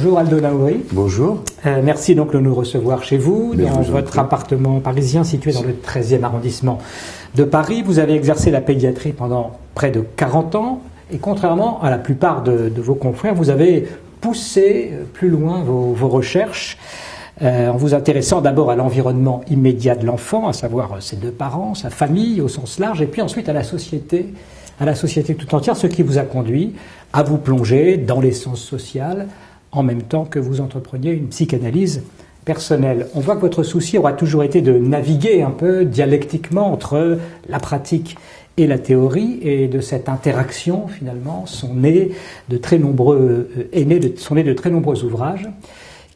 Bonjour Aldo Naouri. Bonjour. Merci donc de nous recevoir chez vous, Mais dans votre appartement parisien situé dans le 13e arrondissement de Paris. Vous avez exercé la pédiatrie pendant près de 40 ans et contrairement à la plupart de vos confrères, vous avez poussé plus loin vos recherches en vous intéressant d'abord à l'environnement immédiat de l'enfant, à savoir ses deux parents, sa famille au sens large, et puis ensuite à la société tout entière, ce qui vous a conduit à vous plonger dans les sciences sociales en même temps que vous entrepreniez une psychanalyse personnelle. On voit que votre souci aura toujours été de naviguer un peu dialectiquement entre la pratique et la théorie, et de cette interaction finalement sont nés de très nombreux ouvrages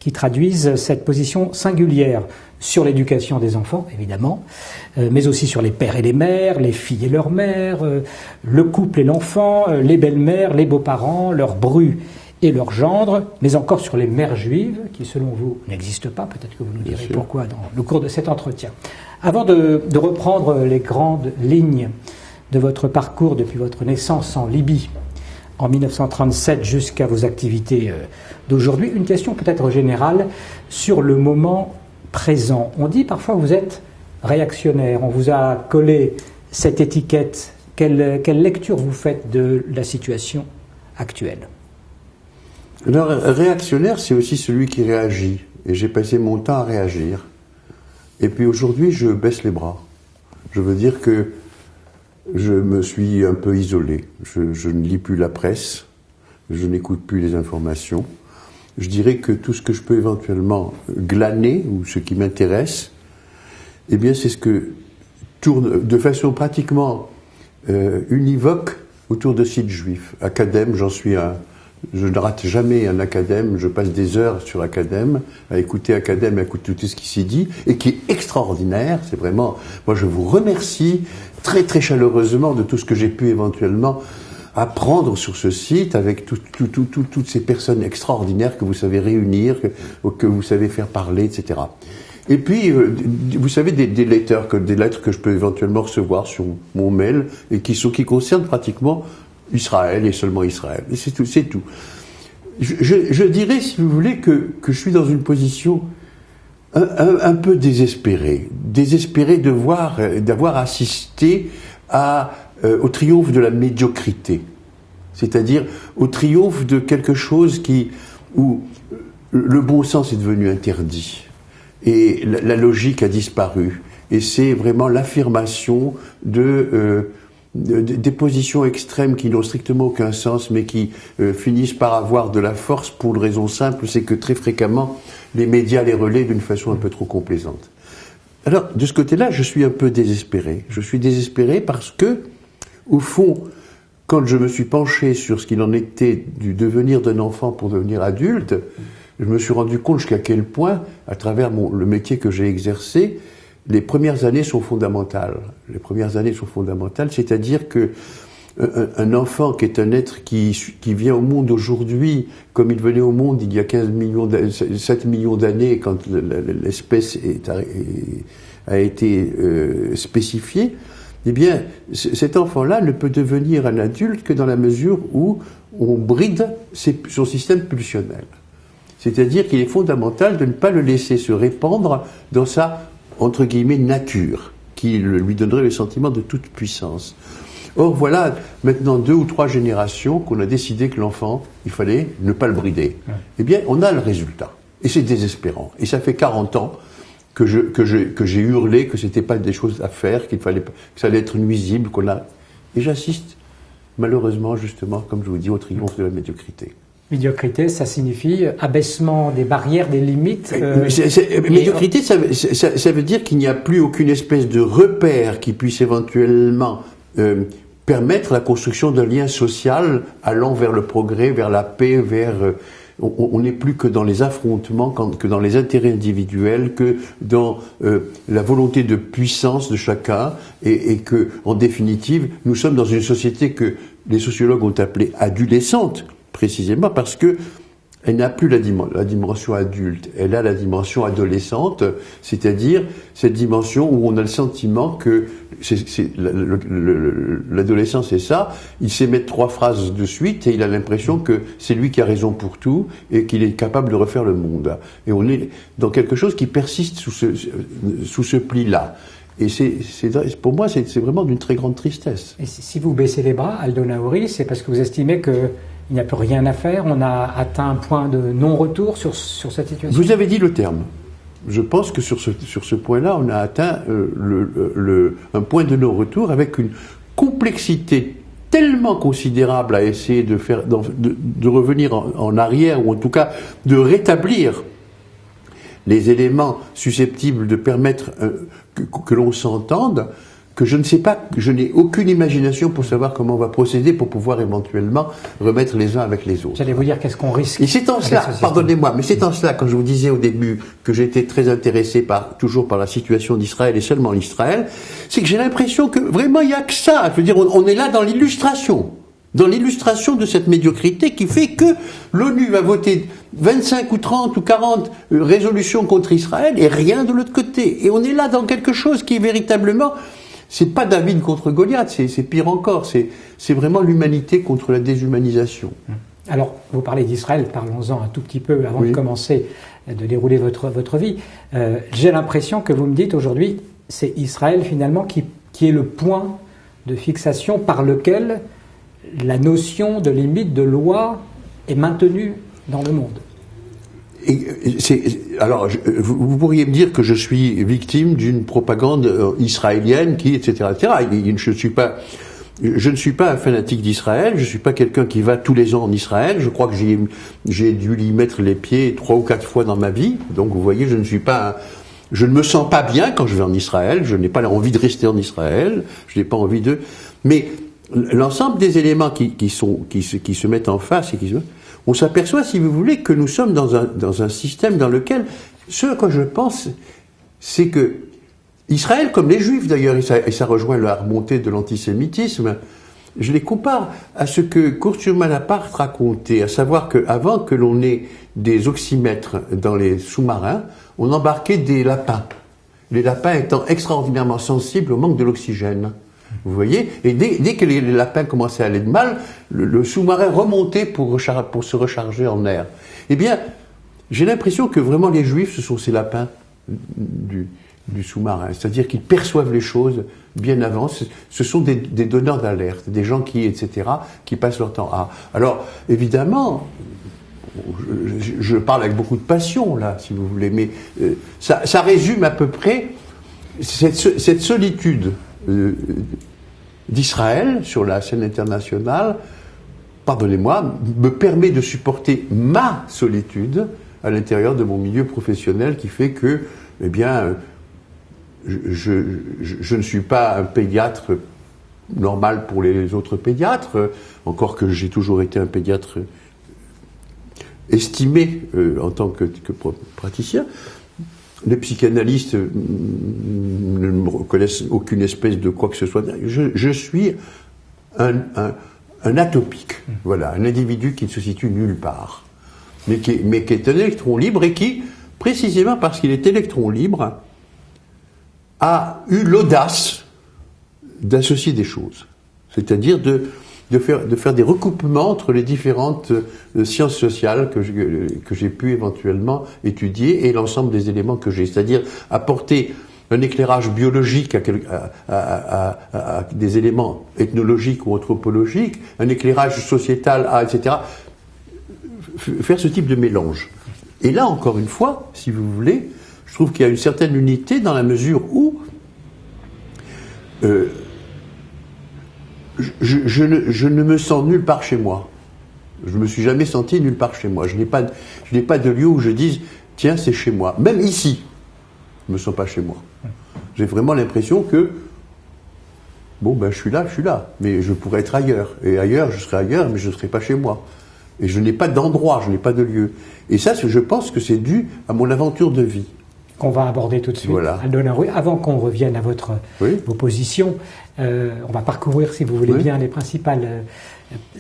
qui traduisent cette position singulière sur l'éducation des enfants, évidemment, mais aussi sur les pères et les mères, les filles et leurs mères, le couple et l'enfant, les belles-mères, les beaux-parents, leurs brus et leurs gendres, mais encore sur les mères juives, qui selon vous n'existent pas, peut-être que vous nous direz pourquoi dans le cours de cet entretien. Avant de reprendre les grandes lignes de votre parcours depuis votre naissance en Libye, en 1937 jusqu'à vos activités d'aujourd'hui, une question peut-être générale sur le moment présent. On dit parfois que vous êtes réactionnaire, on vous a collé cette étiquette. Quelle lecture vous faites de la situation actuelle ? Alors, réactionnaire, c'est aussi celui qui réagit. Et j'ai passé mon temps à réagir. Et puis aujourd'hui, je baisse les bras. Je veux dire que je me suis un peu isolé. Je ne lis plus la presse. Je n'écoute plus les informations. Je dirais que tout ce que je peux éventuellement glaner, ou ce qui m'intéresse, eh bien, c'est ce que tourne de façon pratiquement univoque autour de sites juifs. Acadème, je ne rate jamais un Acadème, je passe des heures sur Acadème, à écouter tout ce qui s'y dit, et qui est extraordinaire, c'est vraiment, moi je vous remercie très très chaleureusement de tout ce que j'ai pu éventuellement apprendre sur ce site, avec toutes ces personnes extraordinaires que vous savez réunir, que vous savez faire parler, etc. Et puis, vous savez, des lettres que je peux éventuellement recevoir sur mon mail, et qui concernent pratiquement Israël et seulement Israël. Et c'est tout. Je dirais, si vous voulez, que je suis dans une position un peu désespérée d'avoir assisté au triomphe de la médiocrité. C'est-à-dire au triomphe de quelque chose où le bon sens est devenu interdit. Et la logique a disparu. Et c'est vraiment l'affirmation des positions extrêmes qui n'ont strictement aucun sens, mais qui finissent par avoir de la force pour une raison simple, c'est que très fréquemment, les médias les relaient d'une façon un peu trop complaisante. Alors, de ce côté-là, je suis un peu désespéré. Je suis désespéré parce que, au fond, quand je me suis penché sur ce qu'il en était du devenir d'un enfant pour devenir adulte, je me suis rendu compte jusqu'à quel point, à travers le métier que j'ai exercé, les premières années sont fondamentales. Les premières années sont fondamentales, c'est-à-dire que un enfant qui est un être qui vient au monde aujourd'hui, comme il venait au monde il y a 7 millions d'années, quand l'espèce a été spécifiée, eh bien, cet enfant-là ne peut devenir un adulte que dans la mesure où on bride son système pulsionnel. C'est-à-dire qu'il est fondamental de ne pas le laisser se répandre dans sa, entre guillemets, nature, qui lui donnerait le sentiment de toute puissance. Or, voilà maintenant 2 ou 3 générations qu'on a décidé que l'enfant, il fallait ne pas le brider. Eh bien, on a le résultat. Et c'est désespérant. Et ça fait 40 ans que j'ai hurlé que c'était pas des choses à faire, que ça allait être nuisible, Et j'assiste, malheureusement, justement, comme je vous dis, au triomphe de la médiocrité. Médiocrité, ça signifie abaissement des barrières, des limites. Médiocrité, ça veut dire qu'il n'y a plus aucune espèce de repère qui puisse éventuellement permettre la construction d'un lien social allant vers le progrès, vers la paix, on n'est plus que dans les affrontements, que dans les intérêts individuels, que dans la volonté de puissance de chacun, et que, en définitive, nous sommes dans une société que les sociologues ont appelée adolescente, précisément parce que elle n'a plus la dimension adulte, elle a la dimension adolescente, c'est-à-dire cette dimension où on a le sentiment que l'adolescent c'est ça, il sait mettre 3 phrases de suite et il a l'impression que c'est lui qui a raison pour tout et qu'il est capable de refaire le monde. Et on est dans quelque chose qui persiste sous ce pli-là. Et pour moi, c'est vraiment d'une très grande tristesse. Et si vous baissez les bras, Aldo Naouri, c'est parce que vous estimez qu'il n'y a plus rien à faire, on a atteint un point de non-retour sur cette situation? Vous avez dit le terme. Je pense que sur ce point-là, on a atteint un point de non-retour avec une complexité tellement considérable à essayer de revenir en arrière, ou en tout cas de rétablir les éléments susceptibles de permettre que l'on s'entende, que je ne sais pas, je n'ai aucune imagination pour savoir comment on va procéder pour pouvoir éventuellement remettre les uns avec les autres. J'allais vous dire qu'est-ce qu'on risque. Et c'est en cela, pardonnez-moi, mais c'est en cela, quand je vous disais au début que j'étais très intéressé toujours par la situation d'Israël et seulement l'Israël, c'est que j'ai l'impression que vraiment il n'y a que ça. Je veux dire, on est là dans l'illustration de cette médiocrité qui fait que l'ONU va voter 25 ou 30 ou 40 résolutions contre Israël et rien de l'autre côté. Et on est là dans quelque chose qui est véritablement, c'est pas David contre Goliath, c'est pire encore, c'est vraiment l'humanité contre la déshumanisation. Alors, vous parlez d'Israël, parlons-en un tout petit peu avant de commencer de dérouler votre vie. J'ai l'impression que vous me dites aujourd'hui, c'est Israël finalement qui est le point de fixation par lequel la notion de limite de loi est maintenue dans le monde. Alors, vous pourriez me dire que je suis victime d'une propagande israélienne qui, etc., etc. Je ne suis pas un fanatique d'Israël, je ne suis pas quelqu'un qui va tous les ans en Israël, je crois que j'ai dû y mettre les pieds 3 ou 4 fois dans ma vie, donc vous voyez, je ne me sens pas bien quand je vais en Israël, je n'ai pas envie de rester en Israël, je n'ai pas envie de... Mais l'ensemble des éléments qui se mettent en face, on s'aperçoit, si vous voulez, que nous sommes dans un système dans lequel, ce à quoi je pense, c'est que Israël, comme les Juifs d'ailleurs, et ça rejoint la remontée de l'antisémitisme, je les compare à ce que Couture Malaparte racontait, à savoir qu'avant que l'on ait des oxymètres dans les sous-marins, on embarquait des lapins. Les lapins étant extraordinairement sensibles au manque de l'oxygène. Vous voyez? Et dès que les lapins commençaient à aller de mal, le sous-marin remontait pour se recharger en air. Eh bien, j'ai l'impression que vraiment les Juifs, ce sont ces lapins du sous-marin. C'est-à-dire qu'ils perçoivent les choses bien avant. Ce sont des donneurs d'alerte, des gens etc., qui passent leur temps à... Alors, évidemment, je parle avec beaucoup de passion, là, si vous voulez, mais ça résume à peu près cette solitude d'Israël sur la scène internationale, pardonnez-moi, me permet de supporter ma solitude à l'intérieur de mon milieu professionnel qui fait que, eh bien, je ne suis pas un pédiatre normal pour les autres pédiatres, encore que j'ai toujours été un pédiatre estimé en tant que praticien. Les psychanalystes ne me reconnaissent aucune espèce de quoi que ce soit. Je suis un atopique, voilà, un individu qui ne se situe nulle part, mais qui est un électron libre et qui, précisément parce qu'il est électron libre, a eu l'audace d'associer des choses, c'est-à-dire de faire des recoupements entre les différentes sciences sociales que j'ai pu éventuellement étudier et l'ensemble des éléments que j'ai, c'est-à-dire apporter un éclairage biologique à des éléments ethnologiques ou anthropologiques, un éclairage sociétal etc. Faire ce type de mélange. Et là, encore une fois, si vous voulez, je trouve qu'il y a une certaine unité dans la mesure où je ne me sens nulle part chez moi. Je ne me suis jamais senti nulle part chez moi. Je n'ai pas de lieu où je dise tiens, c'est chez moi. Même ici, je ne me sens pas chez moi. J'ai vraiment l'impression que bon, ben je suis là, mais je pourrais être ailleurs. Et ailleurs, je serai ailleurs, mais je ne serai pas chez moi. Et je n'ai pas d'endroit, je n'ai pas de lieu. Et ça, je pense que c'est dû à mon aventure de vie. qu'on va aborder tout de suite. Voilà. Aldona Ruiz, avant qu'on revienne à vos positions, on va parcourir, si vous voulez bien, les principales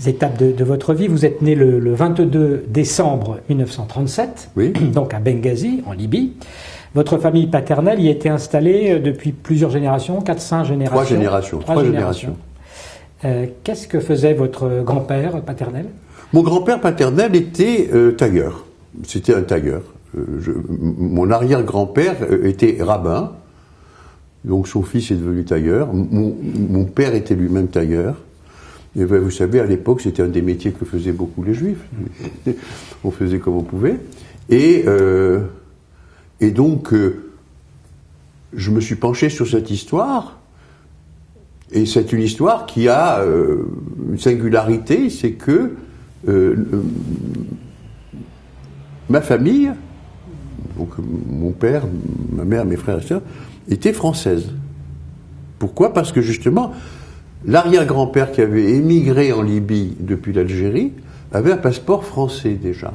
étapes de votre vie. Vous êtes né le 22 décembre 1937, donc à Benghazi, en Libye. Votre famille paternelle y était installée depuis plusieurs générations, 4-5 générations. Trois générations. Qu'est-ce que faisait votre grand-père paternel? Mon grand-père paternel était tailleur. C'était un tailleur. Mon arrière-grand-père était rabbin, donc son fils est devenu tailleur. Mon père était lui-même tailleur. Et vous savez, à l'époque, c'était un des métiers que faisaient beaucoup les Juifs. On faisait comme on pouvait. Et donc, je me suis penché sur cette histoire. Et c'est une histoire qui a une singularité, c'est que ma famille, donc mon père, ma mère, mes frères et sœurs, étaient françaises. Pourquoi? Parce que justement, l'arrière-grand-père qui avait émigré en Libye depuis l'Algérie avait un passeport français déjà.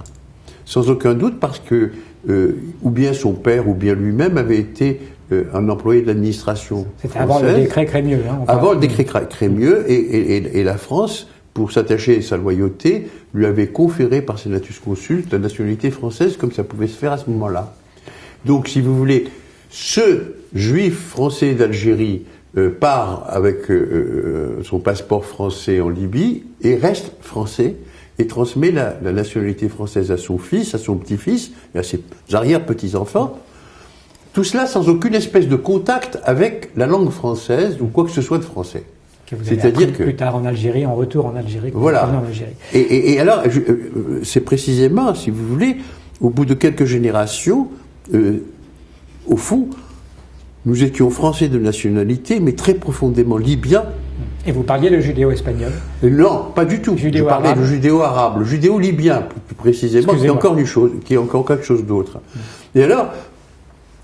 Sans aucun doute parce que ou bien son père ou bien lui-même avait été un employé de l'administration française. C'était avant le décret Crémieux. Avant le décret Crémieux, et la France, pour s'attacher à sa loyauté, lui avait conféré par sénatus consulte la nationalité française comme ça pouvait se faire à ce moment-là. Donc, si vous voulez, ce juif français d'Algérie part avec son passeport français en Libye et reste français et transmet la nationalité française à son fils, à son petit-fils et à ses arrière-petits-enfants. Tout cela sans aucune espèce de contact avec la langue française ou quoi que ce soit de français. C'est-à-dire que plus tard en Algérie, en retour en Algérie. Voilà. En Algérie. Et alors, c'est précisément, si vous voulez, au bout de quelques générations, au fond, nous étions français de nationalité, mais très profondément libyens. Et vous parliez le judéo-espagnol? Non, pas du tout. Je parlais le judéo-arabe, le judéo-libyen, plus précisément, qui est encore quelque chose d'autre. Et alors,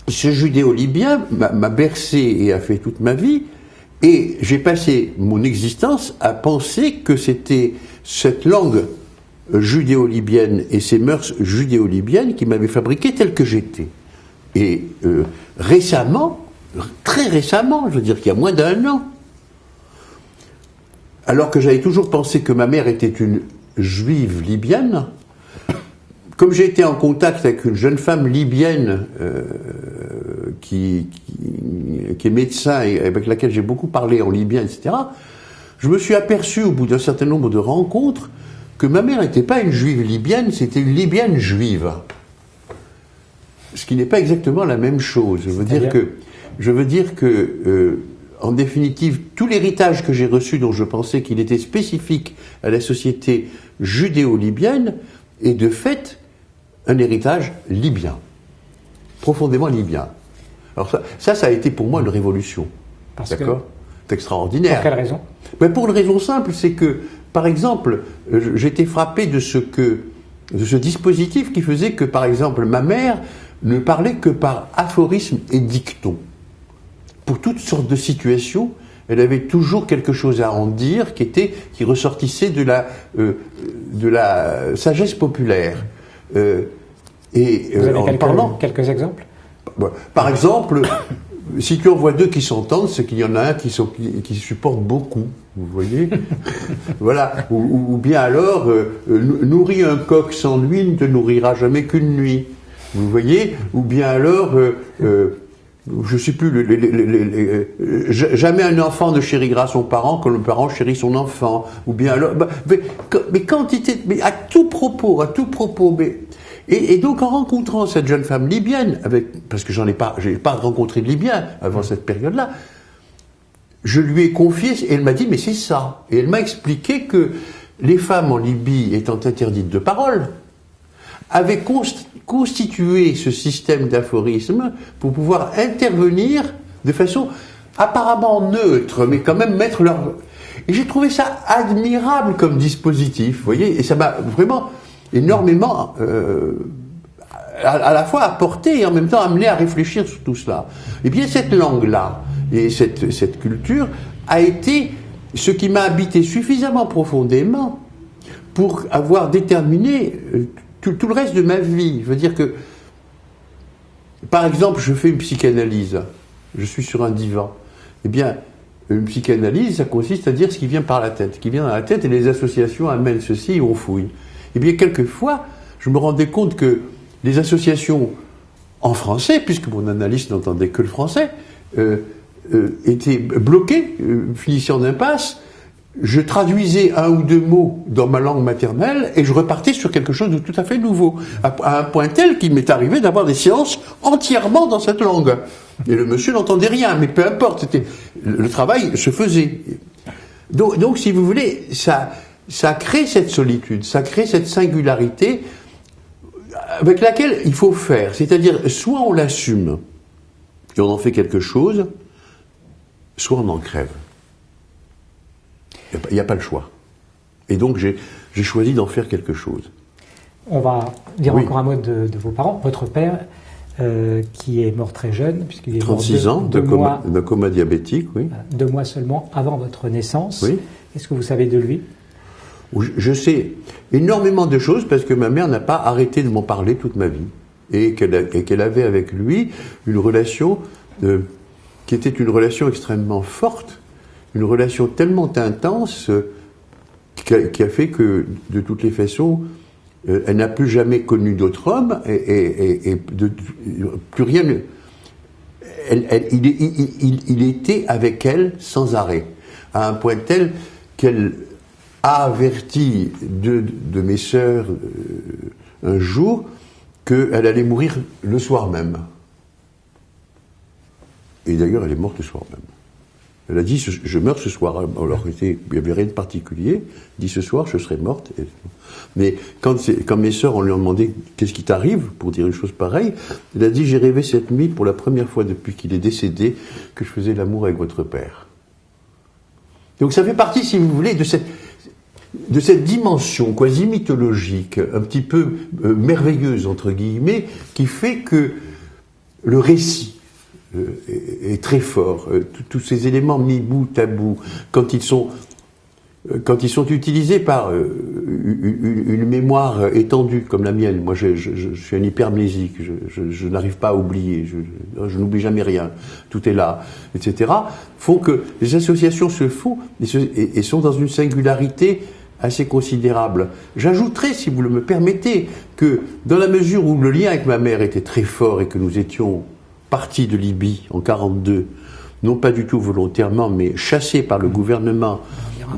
ce judéo-libyen m'a bercé et a fait toute ma vie, et j'ai passé mon existence à penser que c'était cette langue judéo-libyenne et ces mœurs judéo-libyennes qui m'avaient fabriqué tel que j'étais. Et récemment, très récemment, je veux dire qu'il y a moins d'1 an, alors que j'avais toujours pensé que ma mère était une juive libyenne, comme j'ai été en contact avec une jeune femme libyenne qui est médecin et avec laquelle j'ai beaucoup parlé en libyen, etc., je me suis aperçu au bout d'un certain nombre de rencontres que ma mère n'était pas une juive libyenne, c'était une libyenne juive. Ce qui n'est pas exactement la même chose. Je veux dire que en définitive, tout l'héritage que j'ai reçu, dont je pensais qu'il était spécifique à la société judéo-libyenne, est de fait un héritage libyen, profondément libyen. Alors ça a été pour moi une révolution. D'accord ? C'est extraordinaire. Pour quelle raison ? Ben pour une raison simple, c'est que, par exemple, j'étais frappé de ce dispositif qui faisait que, par exemple, ma mère ne parlait que par aphorisme et dicton. Pour toutes sortes de situations, elle avait toujours quelque chose à en dire qui ressortissait de la sagesse populaire. Vous avez quelques exemples ? Par exemple, si tu en vois deux qui s'entendent, c'est qu'il y en a un qui supporte beaucoup. Vous voyez ? Voilà. Ou bien alors, nourris un coq sans nuit ne te nourrira jamais qu'une nuit. Vous voyez ? Ou bien alors, je sais plus, jamais un enfant ne chérira son parent comme le parent chérit son enfant. Ou bien alors, mais à tout propos, et donc en rencontrant cette jeune femme libyenne, parce que j'ai pas rencontré de Libyen avant cette période-là, je lui ai confié, et elle m'a dit, mais c'est ça. Et elle m'a expliqué que les femmes en Libye étant interdites de parole, avaient constitué ce système d'aphorisme pour pouvoir intervenir de façon apparemment neutre, mais quand même mettre leur... Et j'ai trouvé ça admirable comme dispositif, vous voyez, et ça m'a vraiment énormément à la fois apporté et en même temps amené à réfléchir sur tout cela. Et bien cette langue-là et cette culture a été ce qui m'a habité suffisamment profondément pour avoir déterminé tout le reste de ma vie. Je veux dire que Par exemple, je fais une psychanalyse. Je suis sur un divan. Eh bien, une psychanalyse, ça consiste à dire ce qui vient par la tête, ce qui vient dans la tête, et les associations amènent ceci et on fouille. Eh bien, quelquefois, je me rendais compte que les associations en français, puisque mon analyste n'entendait que le français, étaient bloquées, finissaient en impasse. Je traduisais un ou deux mots dans ma langue maternelle et je repartais sur quelque chose de tout à fait nouveau. À un point tel qu'il m'est arrivé d'avoir des séances entièrement dans cette langue. Et le monsieur n'entendait rien, mais peu importe, le travail se faisait. Donc, si vous voulez, ça crée cette solitude, ça crée cette singularité avec laquelle il faut faire. C'est-à-dire, soit on l'assume et on en fait quelque chose, soit on en crève. Il n'y a pas le choix. Et donc, j'ai choisi d'en faire quelque chose. On va dire encore un mot de vos parents. Votre père, qui est mort très jeune, puisqu'il est 36 mort ans, de coma diabétique, oui. 2 mois seulement avant votre naissance. Oui. Qu'est-ce que vous savez de lui ? Je sais énormément de choses parce que ma mère n'a pas arrêté de m'en parler toute ma vie. Et qu'elle avait avec lui une relation qui était une relation extrêmement forte, une relation tellement intense qui a fait que, de toutes les façons, elle n'a plus jamais connu d'autre homme et plus rien. Il était avec elle sans arrêt, à un point tel qu'elle a averti deux de mes sœurs un jour qu'elle allait mourir le soir même. Et d'ailleurs, elle est morte le soir même. Elle a dit, je meurs ce soir. Alors, il n'y avait rien de particulier. Elle dit, ce soir, je serai morte. Mais quand mes sœurs, on lui a demandé, qu'est-ce qui t'arrive, pour dire une chose pareille, elle a dit, j'ai rêvé cette nuit, pour la première fois depuis qu'il est décédé, que je faisais l'amour avec votre père. Donc ça fait partie, si vous voulez, de cette dimension quasi mythologique, un petit peu merveilleuse, entre guillemets, qui fait que le récit est très fort. Tous ces éléments mis bout à bout, quand ils sont utilisés par une mémoire étendue comme la mienne, moi je suis un hypermnésique, je n'arrive pas à oublier, je n'oublie jamais rien, tout est là, etc., font que les associations se font et sont dans une singularité assez considérable. J'ajouterais, si vous le me permettez, que dans la mesure où le lien avec ma mère était très fort et que nous étions partis de Libye en 1942, non pas du tout volontairement, mais chassés par le gouvernement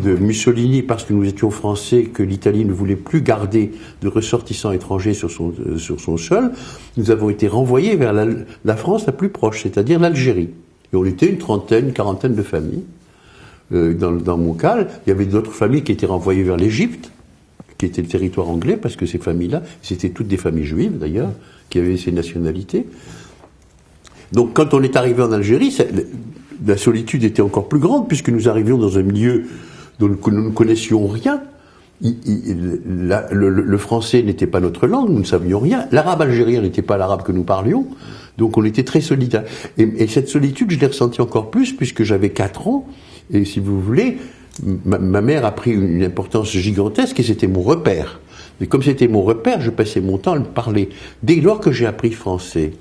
de Mussolini parce que nous étions français, que l'Italie ne voulait plus garder de ressortissants étrangers sur son sol, nous avons été renvoyés vers la France la plus proche, c'est-à-dire l'Algérie. Et on était une quarantaine de familles. Dans mon cas, il y avait d'autres familles qui étaient renvoyées vers l'Égypte, qui était le territoire anglais, parce que ces familles-là, c'était toutes des familles juives d'ailleurs, qui avaient ces nationalités. Donc quand on est arrivé en Algérie, la solitude était encore plus grande, puisque nous arrivions dans un milieu dont nous ne connaissions rien. Le français n'était pas notre langue, nous ne savions rien. L'arabe algérien n'était pas l'arabe que nous parlions, donc on était très solitaires. Et cette solitude, je l'ai ressentie encore plus, puisque j'avais 4 ans, et si vous voulez, ma mère a pris une importance gigantesque, et c'était mon repère. Mais comme c'était mon repère, je passais mon temps à lui parler. Dès lors que j'ai appris français,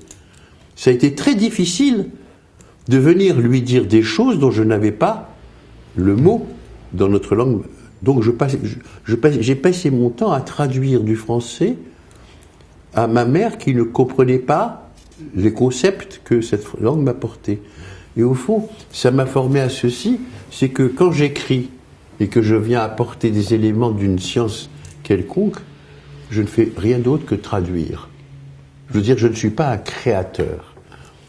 ça a été très difficile de venir lui dire des choses dont je n'avais pas le mot dans notre langue. Donc j'ai passé mon temps à traduire du français à ma mère qui ne comprenait pas les concepts que cette langue m'apportait. Et au fond, ça m'a formé à ceci, c'est que quand j'écris et que je viens apporter des éléments d'une science quelconque, je ne fais rien d'autre que traduire. Je veux dire, je ne suis pas un créateur.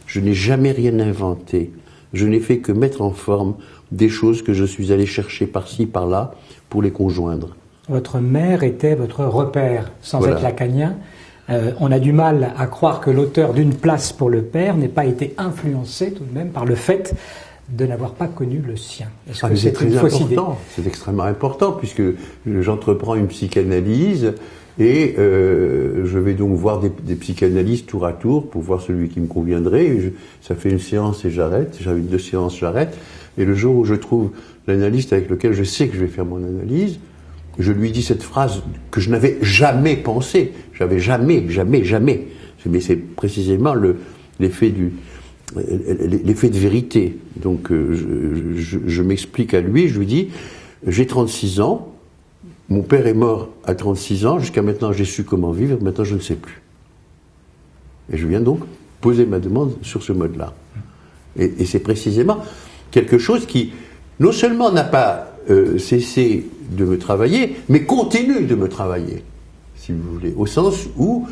Je n'ai jamais rien inventé. Je n'ai fait que mettre en forme des choses que je suis allé chercher par-ci, par-là, pour les conjoindre. Votre mère était votre repère, sans être lacanien. On a du mal à croire que l'auteur d'Une place pour le père n'ait pas été influencé tout de même par le fait de n'avoir pas connu le sien. Est-ce que c'est très important. C'est extrêmement important, puisque j'entreprends une psychanalyse et je vais donc voir des psychanalystes tour à tour pour voir celui qui me conviendrait. Ça fait une séance et j'arrête. J'avais 2 séances, j'arrête. Et le jour où je trouve l'analyste avec lequel je sais que je vais faire mon analyse, je lui dis cette phrase que je n'avais jamais pensée. J'avais jamais. Mais c'est précisément l'effet de vérité. Donc je m'explique à lui, je lui dis, j'ai 36 ans, mon père est mort à 36 ans, jusqu'à maintenant j'ai su comment vivre, maintenant je ne sais plus. Et je viens donc poser ma demande sur ce mode-là. Et c'est précisément quelque chose qui, non seulement n'a pas cessé de me travailler, mais continue de me travailler, si vous voulez, au sens où,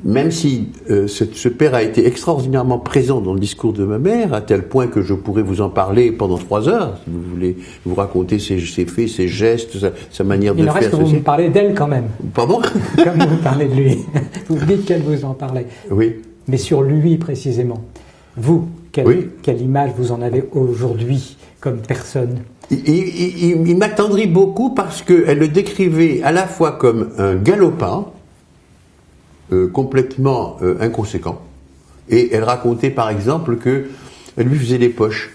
même si ce père a été extraordinairement présent dans le discours de ma mère, à tel point que je pourrais vous en parler pendant 3 heures, si vous voulez vous raconter ses faits, ses gestes, sa manière de faire. Il reste que vous me parlez d'elle quand même. Pardon? Comme vous parlez de lui. Vous dites qu'elle vous en parlait. Oui. Mais sur lui précisément. Vous, quelle image vous en avez aujourd'hui comme personne? Il m'attendrit beaucoup parce qu'elle le décrivait à la fois comme un galopin, complètement inconséquent. Et elle racontait par exemple qu'elle lui faisait des poches.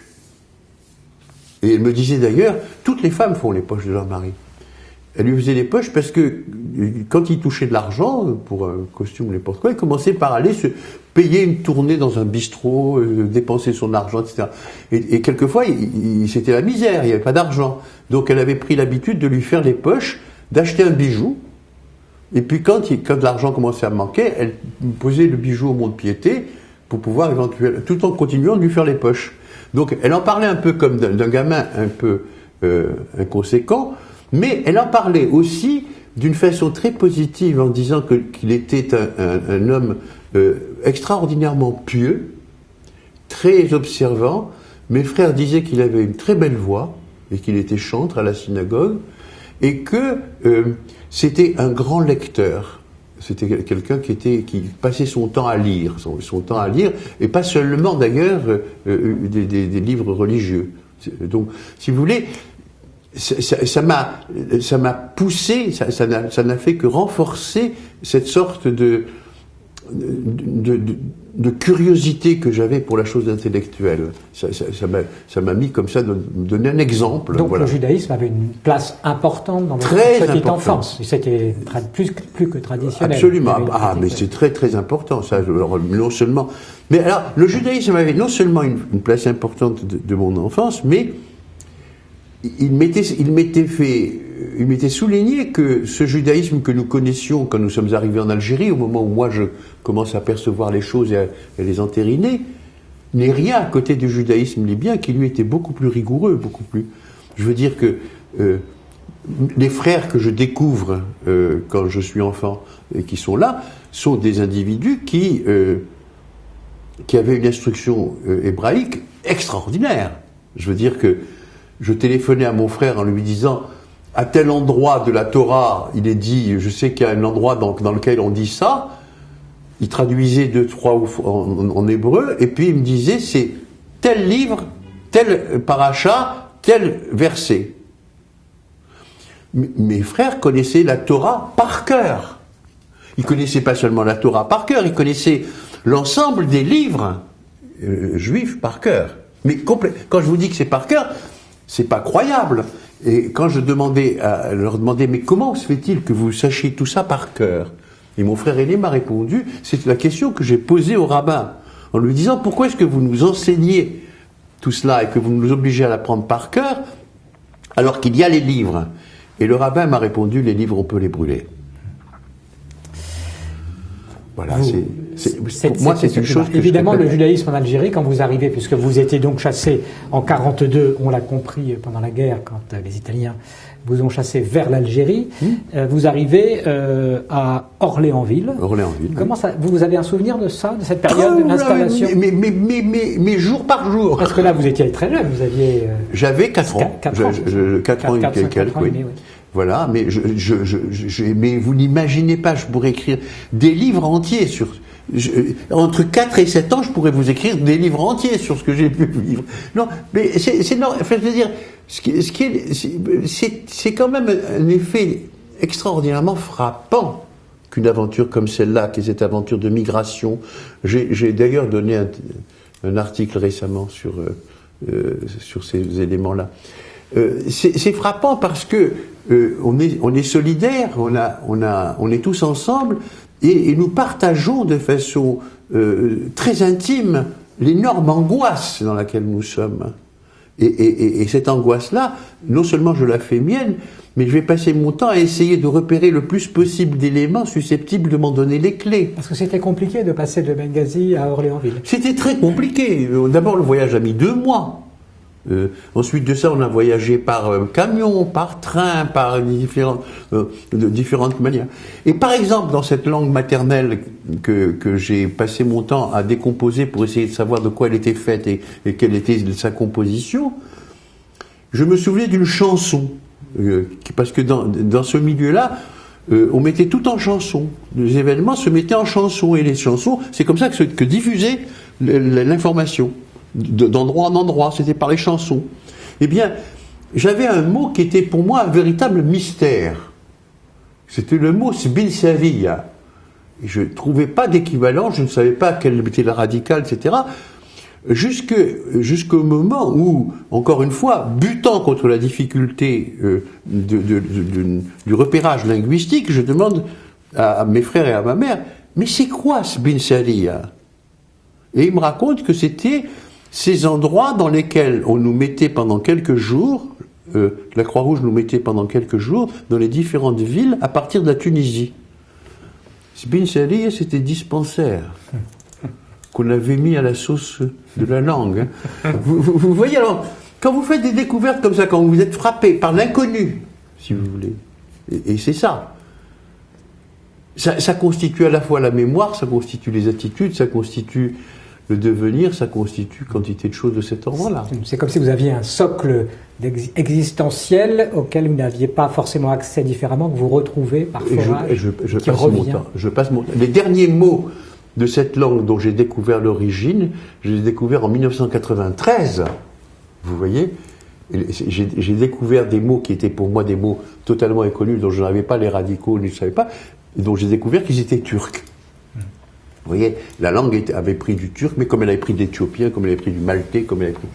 Et elle me disait d'ailleurs, toutes les femmes font les poches de leur mari. Elle lui faisait des poches parce que quand il touchait de l'argent pour un costume ou n'importe quoi, il commençait par aller se payer une tournée dans un bistrot, dépenser son argent, etc. Et quelquefois, c'était la misère, il n'y avait pas d'argent. Donc elle avait pris l'habitude de lui faire les poches, d'acheter un bijou. Et puis quand l'argent commençait à manquer, elle posait le bijou au mont-de-piété pour pouvoir éventuellement, tout en continuant de lui faire les poches. Donc elle en parlait un peu comme d'un gamin un peu inconséquent, mais elle en parlait aussi d'une façon très positive en disant qu'il était un homme extraordinairement pieux, très observant. Mes frères disaient qu'il avait une très belle voix et qu'il était chantre à la synagogue et que c'était un grand lecteur. C'était quelqu'un qui passait son temps à lire, et pas seulement d'ailleurs des livres religieux. Donc, si vous voulez, ça m'a poussé, ça n'a fait que renforcer cette sorte de curiosité que j'avais pour la chose intellectuelle. Ça m'a mis comme ça, de me donner un exemple. Donc voilà. Le judaïsme avait une place importante dans votre petite enfance. C'était plus que traditionnel. Absolument. Mais c'est très très important, ça. Alors, non seulement. Mais alors, le judaïsme avait non seulement une place importante de mon enfance, mais il m'était souligné que ce judaïsme que nous connaissions quand nous sommes arrivés en Algérie, au moment où moi je commence à percevoir les choses et à les entériner, n'est rien à côté du judaïsme libyen qui lui était beaucoup plus rigoureux, beaucoup plus. Je veux dire que les frères que je découvre quand je suis enfant et qui sont là sont des individus qui avaient une instruction hébraïque extraordinaire. Je veux dire que je téléphonais à mon frère en lui disant à tel endroit de la Torah, il est dit, je sais qu'il y a un endroit dans lequel on dit ça. Il traduisait 2-3 en hébreu, et puis il me disait c'est tel livre, tel paracha, tel verset. Mes frères connaissaient la Torah par cœur. Ils connaissaient pas seulement la Torah par cœur, ils connaissaient l'ensemble des livres juifs par cœur. Mais quand je vous dis que c'est par cœur, c'est pas croyable. Et quand je leur demandais, mais comment se fait-il que vous sachiez tout ça par cœur? Et mon frère aîné m'a répondu, c'est la question que j'ai posée au rabbin, en lui disant, pourquoi est-ce que vous nous enseignez tout cela et que vous nous obligez à l'apprendre par cœur, alors qu'il y a les livres? Et le rabbin m'a répondu, les livres, on peut les brûler. Voilà, pour moi, c'est une chose que évidemment, le judaïsme en Algérie, quand vous arrivez, puisque vous étiez donc chassé en 42, on l'a compris pendant la guerre, quand les Italiens vous ont chassé vers l'Algérie, vous arrivez à Orléansville. Comment ça, vous avez un souvenir de ça, de cette période de l'installation? Mais jour par jour. Parce que là, vous étiez très jeune, vous aviez... J'avais 4 ans. 4 ans et quelques, oui. Voilà, mais mais vous n'imaginez pas, je pourrais écrire des livres entiers entre 4 et 7 ans, je pourrais vous écrire des livres entiers sur ce que j'ai pu vivre. Non, mais c'est non, enfin, je veux dire, c'est quand même un effet extraordinairement frappant qu'une aventure comme celle-là, qui est cette aventure de migration. J'ai d'ailleurs donné un article récemment sur ces éléments-là. C'est frappant parce que on est solidaires, on est tous ensemble, et nous partageons de façon très intime l'énorme angoisse dans laquelle nous sommes. Et cette angoisse-là, non seulement je la fais mienne, mais je vais passer mon temps à essayer de repérer le plus possible d'éléments susceptibles de m'en donner les clés. Parce que c'était compliqué de passer de Benghazi à Orléansville. C'était très compliqué. D'abord, le voyage a mis 2 mois. Ensuite de ça, on a voyagé par camion, par train, par de différentes manières. Et par exemple, dans cette langue maternelle que j'ai passé mon temps à décomposer pour essayer de savoir de quoi elle était faite et quelle était sa composition, je me souvenais d'une chanson. Parce que dans ce milieu-là, on mettait tout en chanson. Les événements se mettaient en chanson. Et les chansons, c'est comme ça que diffusait l'information. D'endroit en endroit, c'était par les chansons. Eh bien, j'avais un mot qui était pour moi un véritable mystère. C'était le mot Sbin-Savia. Je ne trouvais pas d'équivalent, je ne savais pas quelle était la radicale, etc. Jusqu'au moment où, encore une fois, butant contre la difficulté du repérage linguistique, je demande à mes frères et à ma mère, mais c'est quoi Sbin-Savia? Et ils me racontent que c'était ces endroits dans lesquels on nous mettait pendant quelques jours, la Croix-Rouge nous mettait pendant quelques jours dans les différentes villes à partir de la Tunisie. Sbin-Savia, c'était dispensaire qu'on avait mis à la sauce de la langue. Vous voyez, alors, quand vous faites des découvertes comme ça, quand vous êtes frappé par l'inconnu, si vous voulez, et c'est ça, ça constitue à la fois la mémoire, ça constitue les attitudes, ça constitue le devenir, ça constitue quantité de choses de cet ordre-là. C'est comme si vous aviez un socle existentiel auquel vous n'aviez pas forcément accès différemment, que vous retrouvez parfois. Je passe mon temps. Les derniers mots de cette langue dont j'ai découvert l'origine, je les ai découverts en 1993. Vous voyez, j'ai découvert des mots qui étaient pour moi des mots totalement inconnus, dont je n'avais pas les radicaux, je ne savais pas, et dont j'ai découvert qu'ils étaient turcs. Vous voyez, la langue avait pris du turc, mais comme elle avait pris de l'éthiopien, comme elle avait pris du maltais, comme elle avait pris...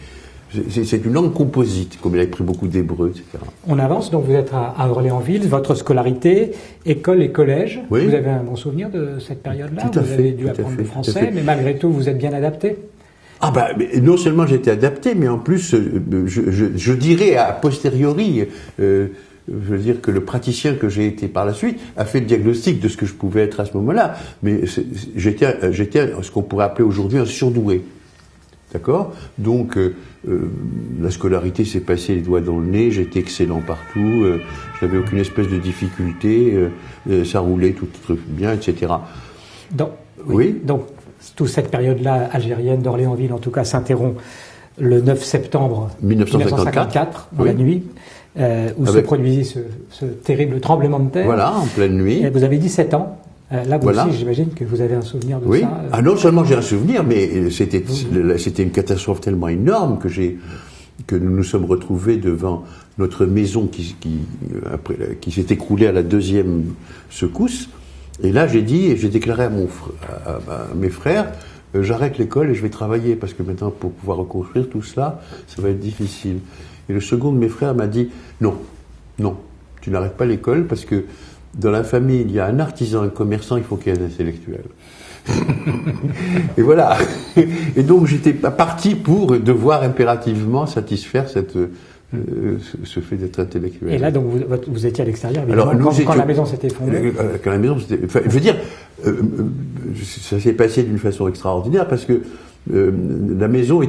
C'est une langue composite, comme elle avait pris beaucoup d'hébreu, etc. On avance, donc vous êtes à Orléansville, votre scolarité, école et collège. Oui. Vous avez un bon souvenir de cette période-là? Tout à vous fait, avez dû apprendre le français, mais malgré tout, vous êtes bien adapté? Ah ben, non seulement j'étais adapté, mais en plus, je dirais a posteriori... je veux dire que le praticien que j'ai été par la suite a fait le diagnostic de ce que je pouvais être à ce moment-là. Mais j'étais ce qu'on pourrait appeler aujourd'hui un surdoué. D'accord? Donc, la scolarité s'est passée les doigts dans le nez, j'étais excellent partout, je n'avais aucune espèce de difficulté, ça roulait tout bien, etc. Oui. Donc, toute cette période-là algérienne d'Orléansville, en tout cas, s'interrompt le 9 septembre 1954, dans la nuit. Où se produisit ce terrible tremblement de terre. Voilà, en pleine nuit. Et vous avez 17 ans. Là, vous aussi, j'imagine que vous avez un souvenir de ça. Ah, non seulement j'ai un souvenir, mais c'était une catastrophe tellement énorme que nous nous sommes retrouvés devant notre maison qui s'est écroulée à la deuxième secousse. Et là, j'ai déclaré à mes frères, j'arrête l'école et je vais travailler parce que maintenant, pour pouvoir reconstruire tout cela, ça va être difficile. Et le second de mes frères m'a dit non, tu n'arrêtes pas l'école parce que dans la famille, il y a un artisan, un commerçant, il faut qu'il y ait un intellectuel. Et voilà. Et donc j'étais parti pour devoir impérativement satisfaire ce fait d'être intellectuel. Et là, donc vous étiez à l'extérieur, évidemment, quand la maison s'est effondrée. Quand la maison s'était... Enfin, je veux dire, ça s'est passé d'une façon extraordinaire parce que la maison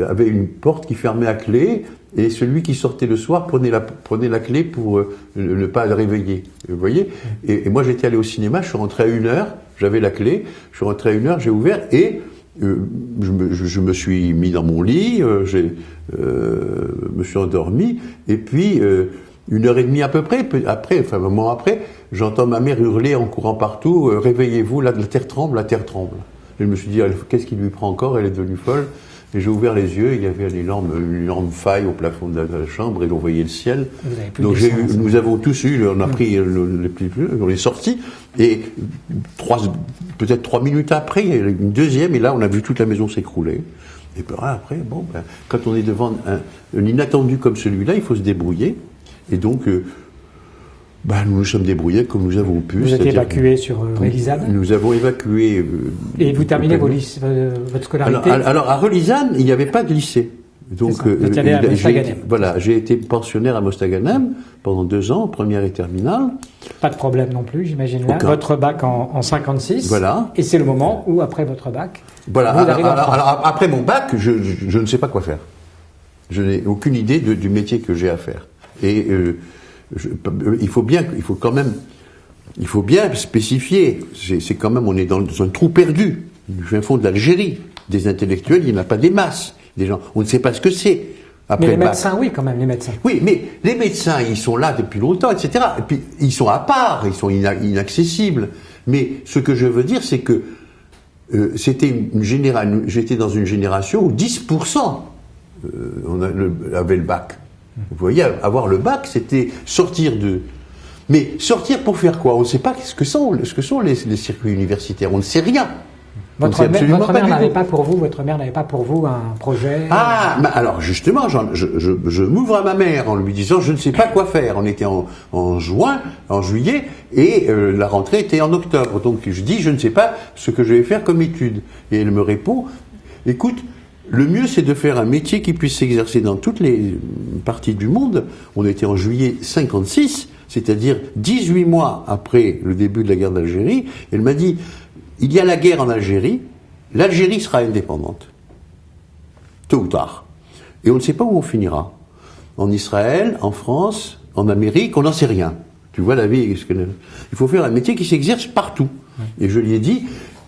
avait une porte qui fermait à clé et celui qui sortait le soir prenait la clé pour ne pas le réveiller. Vous voyez? Et moi j'étais allé au cinéma, je suis rentré à 1h, j'avais la clé, je suis rentré à 1h, j'ai ouvert et je me suis mis dans mon lit, me suis endormi et puis 1h30 à peu près, un moment après, j'entends ma mère hurler en courant partout, réveillez-vous, là la terre tremble, la terre tremble. Et je me suis dit, qu'est-ce qui lui prend encore? Elle est devenue folle. Et j'ai ouvert les yeux, il y avait une énorme faille au plafond de la chambre et on voyait le ciel. Donc nous avons tous eu, on a pris on est sortis et peut-être 3 minutes après, il y a une deuxième et là on a vu toute la maison s'écrouler. Et puis après, quand on est devant un inattendu comme celui-là, il faut se débrouiller. Et donc Nous nous sommes débrouillés comme nous avons pu. Vous êtes évacué sur Relizane. Nous avons évacué... Et vous terminez votre scolarité. Alors à Relizane, il n'y avait pas de lycée. Donc, j'ai été pensionnaire à Mostaganem pendant 2 ans, première et terminale. Pas de problème non plus, j'imagine là. Votre bac en 56. Voilà. Et c'est le moment où, après votre bac, voilà. Alors, après mon bac, je ne sais pas quoi faire. Je n'ai aucune idée du métier que j'ai à faire. Et il faut bien spécifier. C'est quand même, on est dans un trou perdu. Du fin fond de l'Algérie. Des intellectuels, il n'y en a pas des masses. Des gens, on ne sait pas ce que c'est. Mais les médecins, oui, quand même, les médecins. Oui, mais les médecins, ils sont là depuis longtemps, etc. Et puis, ils sont à part, ils sont inaccessibles. Mais ce que je veux dire, c'est que j'étais dans une génération où 10% avait le bac. Vous voyez, avoir le bac, c'était sortir de... Mais sortir pour faire quoi? On ne sait pas ce que sont les circuits universitaires, on ne sait rien. Votre mère n'avait pas pour vous un projet? Alors justement, je m'ouvre à ma mère en lui disant je ne sais pas quoi faire. On était en juillet, et la rentrée était en octobre. Donc je dis je ne sais pas ce que je vais faire comme étude. Et elle me répond, écoute, le mieux c'est de faire un métier qui puisse s'exercer dans toutes les parties du monde. On était en juillet 56, c'est-à-dire 18 mois après le début de la guerre d'Algérie. Elle m'a dit, il y a la guerre en Algérie, l'Algérie sera indépendante, tôt ou tard. Et on ne sait pas où on finira. En Israël, en France, en Amérique, on n'en sait rien. Tu vois la vie, il faut faire un métier qui s'exerce partout. Et je lui ai dit,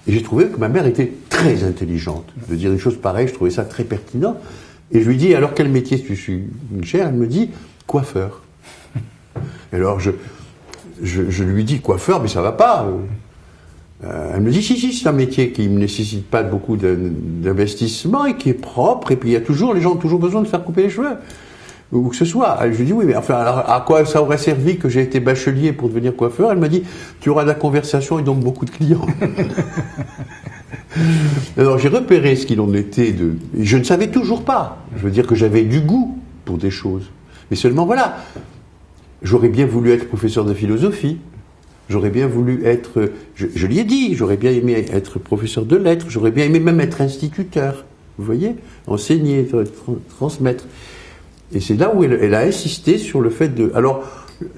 et j'ai trouvé que ma mère était très intelligente. De dire une chose pareille, je trouvais ça très pertinent. Et je lui ai dit, alors quel métier tu cherches? Elle me dit, coiffeur. Et alors je lui dis, coiffeur, mais ça va pas. Elle me dit, si, c'est un métier qui ne nécessite pas beaucoup d'investissement et qui est propre, et puis les gens ont toujours besoin de faire couper les cheveux, ou que ce soit. Je lui dis, oui, mais enfin, alors, à quoi ça aurait servi que j'ai été bachelier pour devenir coiffeur? Elle m'a dit, tu auras de la conversation et donc beaucoup de clients. Alors j'ai repéré ce qu'il en était je ne savais toujours pas. Je veux dire que j'avais du goût pour des choses. Mais seulement voilà, j'aurais bien voulu être professeur de philosophie. J'aurais bien voulu être, je lui ai dit, j'aurais bien aimé être professeur de lettres, j'aurais bien aimé même être instituteur, vous voyez, enseigner, transmettre. Et c'est là où elle a insisté sur le fait de... Alors,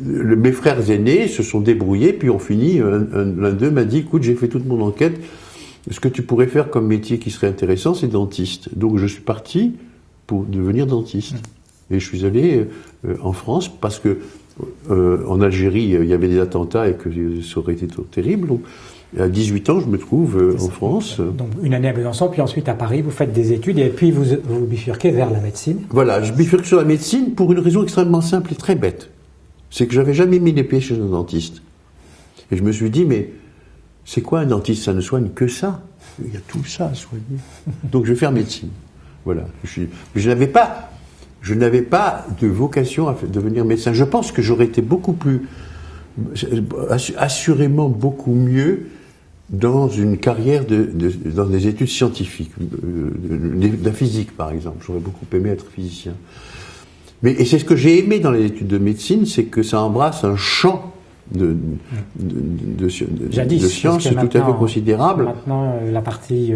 mes frères aînés se sont débrouillés, puis on finit, l'un d'eux m'a dit, écoute, j'ai fait toute mon enquête, ce que tu pourrais faire comme métier qui serait intéressant, c'est dentiste. Donc je suis parti pour devenir dentiste. Et je suis allé en France parce que en Algérie, il y avait des attentats et que ça aurait été terrible. Donc, à 18 ans, je me trouve en France. Donc, une année à Besançon, puis ensuite à Paris, vous faites des études et puis vous bifurquez vers la médecine. Voilà, je bifurque sur la médecine pour une raison extrêmement simple et très bête. C'est que j'avais jamais mis les pieds chez un dentiste. Et je me suis dit, mais c'est quoi un dentiste? Ça ne soigne que ça. Il y a tout ça à soigner. Donc, je vais faire médecine. Voilà. Je n'avais pas de vocation à devenir médecin. Je pense que j'aurais été assurément beaucoup mieux dans une carrière dans des études scientifiques, de la physique par exemple. J'aurais beaucoup aimé être physicien. Et c'est ce que j'ai aimé dans les études de médecine, c'est que ça embrasse un champ de sciences tout à fait considérable. Maintenant, la partie,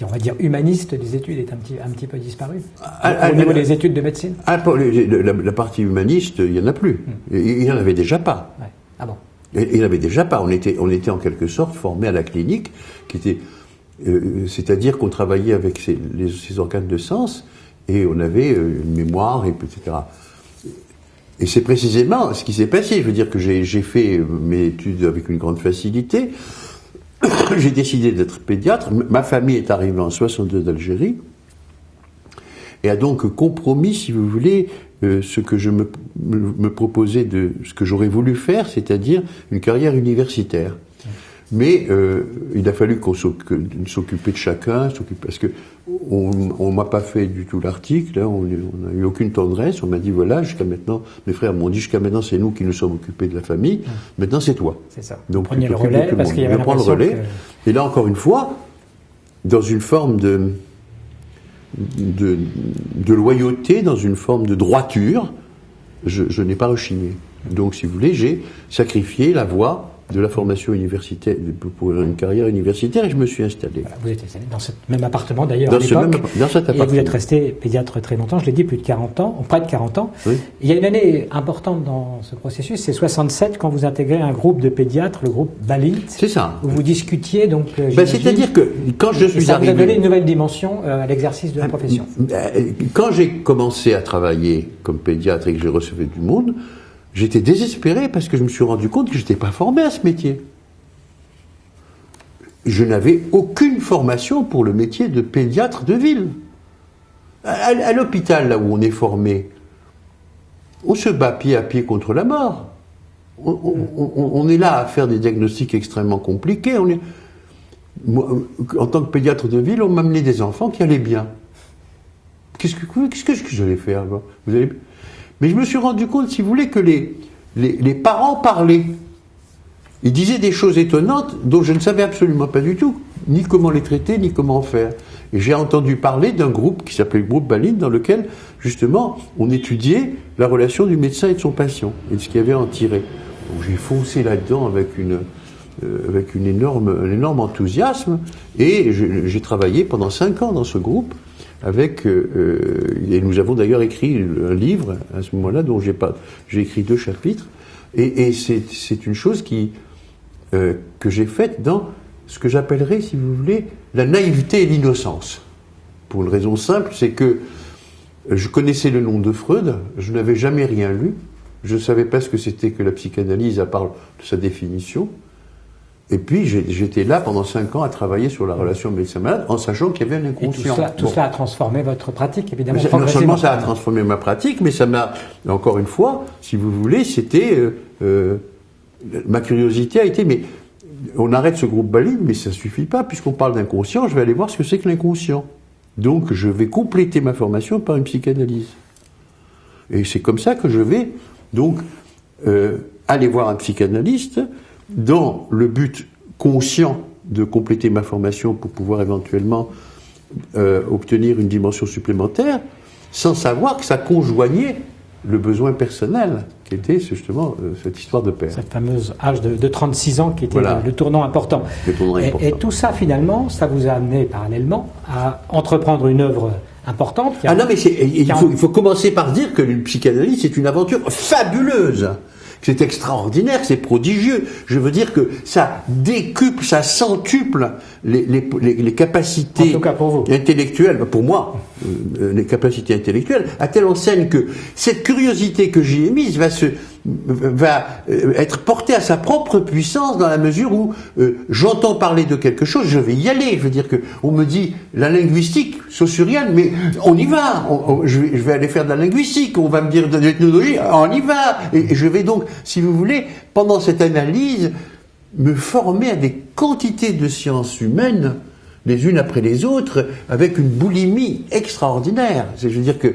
on va dire, humaniste des études est un petit peu disparue. Au niveau des études de médecine. La partie humaniste, il n'y en a plus. Il n'y en avait déjà pas. Ouais. Ah bon. Il n'y en avait déjà pas. On était en quelque sorte formés à la clinique, c'est-à-dire qu'on travaillait avec ces organes de sens, et on avait une mémoire, etc. Et c'est précisément ce qui s'est passé. Je veux dire que j'ai fait mes études avec une grande facilité. J'ai décidé d'être pédiatre. Ma famille est arrivée en 62 d'Algérie et a donc compromis, si vous voulez, ce que je me proposais ce que j'aurais voulu faire, c'est-à-dire une carrière universitaire. Mais il a fallu qu'on s'occuper de chacun, parce que on m'a pas fait du tout l'article, hein, on n'a eu aucune tendresse, on m'a dit voilà, jusqu'à maintenant, mes frères m'ont dit jusqu'à maintenant c'est nous qui nous sommes occupés de la famille, maintenant c'est toi. C'est ça. Donc prenez le relais, parce qu'il y avait le relais. Et là encore une fois, dans une forme de loyauté, dans une forme de droiture, je n'ai pas rechigné. Donc, si vous voulez, j'ai sacrifié la voie de la formation universitaire pour une carrière universitaire et je me suis installé. Voilà, vous êtes installé dans ce même appartement d'ailleurs à l'époque. Dans cet appartement. Et vous êtes resté pédiatre très longtemps, je l'ai dit, plus de 40 ans, près de 40 ans. Oui. Il y a une année importante dans ce processus, c'est 67 quand vous intégrez un groupe de pédiatres, le groupe Balint. C'est ça. Où vous discutiez donc. C'est-à-dire que quand je suis ça arrivé. vous a donné une nouvelle dimension à l'exercice de la profession. Quand j'ai commencé à travailler comme pédiatre et que j'ai reçu du monde, j'étais désespéré parce que je me suis rendu compte que je n'étais pas formé à ce métier. Je n'avais aucune formation pour le métier de pédiatre de ville. À l'hôpital, là où on est formé, on se bat pied à pied contre la mort. On est là à faire des diagnostics extrêmement compliqués. Moi, en tant que pédiatre de ville, on m'a amené des enfants qui allaient bien. Qu'est-ce que j'allais faire? Mais je me suis rendu compte, si vous voulez, que les parents parlaient. Ils disaient des choses étonnantes dont je ne savais absolument pas du tout, ni comment les traiter, ni comment faire. Et j'ai entendu parler d'un groupe qui s'appelait le groupe Balint, dans lequel, justement, on étudiait la relation du médecin et de son patient, et de ce qu'il y avait à en tirer. Donc j'ai foncé là-dedans avec un énorme enthousiasme, et j'ai travaillé pendant 5 ans dans ce groupe, et nous avons d'ailleurs écrit un livre à ce moment-là dont j'ai écrit 2 chapitres et c'est une chose que j'ai faite dans ce que j'appellerais, si vous voulez, la naïveté et l'innocence. Pour une raison simple, c'est que je connaissais le nom de Freud, je n'avais jamais rien lu, je ne savais pas ce que c'était que la psychanalyse à part de sa définition. Et puis j'étais là pendant 5 ans à travailler sur la relation médecin-malade en sachant qu'il y avait un inconscient. Et tout cela a transformé votre pratique, évidemment. Non seulement ça a transformé ma pratique, mais ça m'a, encore une fois, si vous voulez, c'était... ma curiosité a été... Mais on arrête ce groupe Balint, mais ça ne suffit pas. Puisqu'on parle d'inconscient, je vais aller voir ce que c'est que l'inconscient. Donc je vais compléter ma formation par une psychanalyse. Et c'est comme ça que je vais donc aller voir un psychanalyste dans le but conscient de compléter ma formation pour pouvoir éventuellement obtenir une dimension supplémentaire, sans savoir que ça conjoignait le besoin personnel, qui était justement cette histoire de père. Cette fameuse âge de 36 ans qui était voilà. le tournant important. Et tout ça, finalement, ça vous a amené parallèlement à entreprendre une œuvre importante. Ah non, mais il faut commencer par dire que le psychanalyse, c'est une aventure fabuleuse. C'est extraordinaire, c'est prodigieux. Je veux dire que ça décuple, ça centuple les capacités en tout cas pour vous. Intellectuelles, pour moi, les capacités intellectuelles, à telle enseigne que cette curiosité que j'y ai mise va être portée à sa propre puissance dans la mesure où j'entends parler de quelque chose, je vais y aller. Je veux dire que on me dit la linguistique saussurienne, mais on y va. Je vais aller faire de la linguistique. On va me dire de l'ethnologie, on y va. Et je vais donc, si vous voulez, pendant cette analyse, me former à des quantités de sciences humaines, les unes après les autres, avec une boulimie extraordinaire. Je veux dire que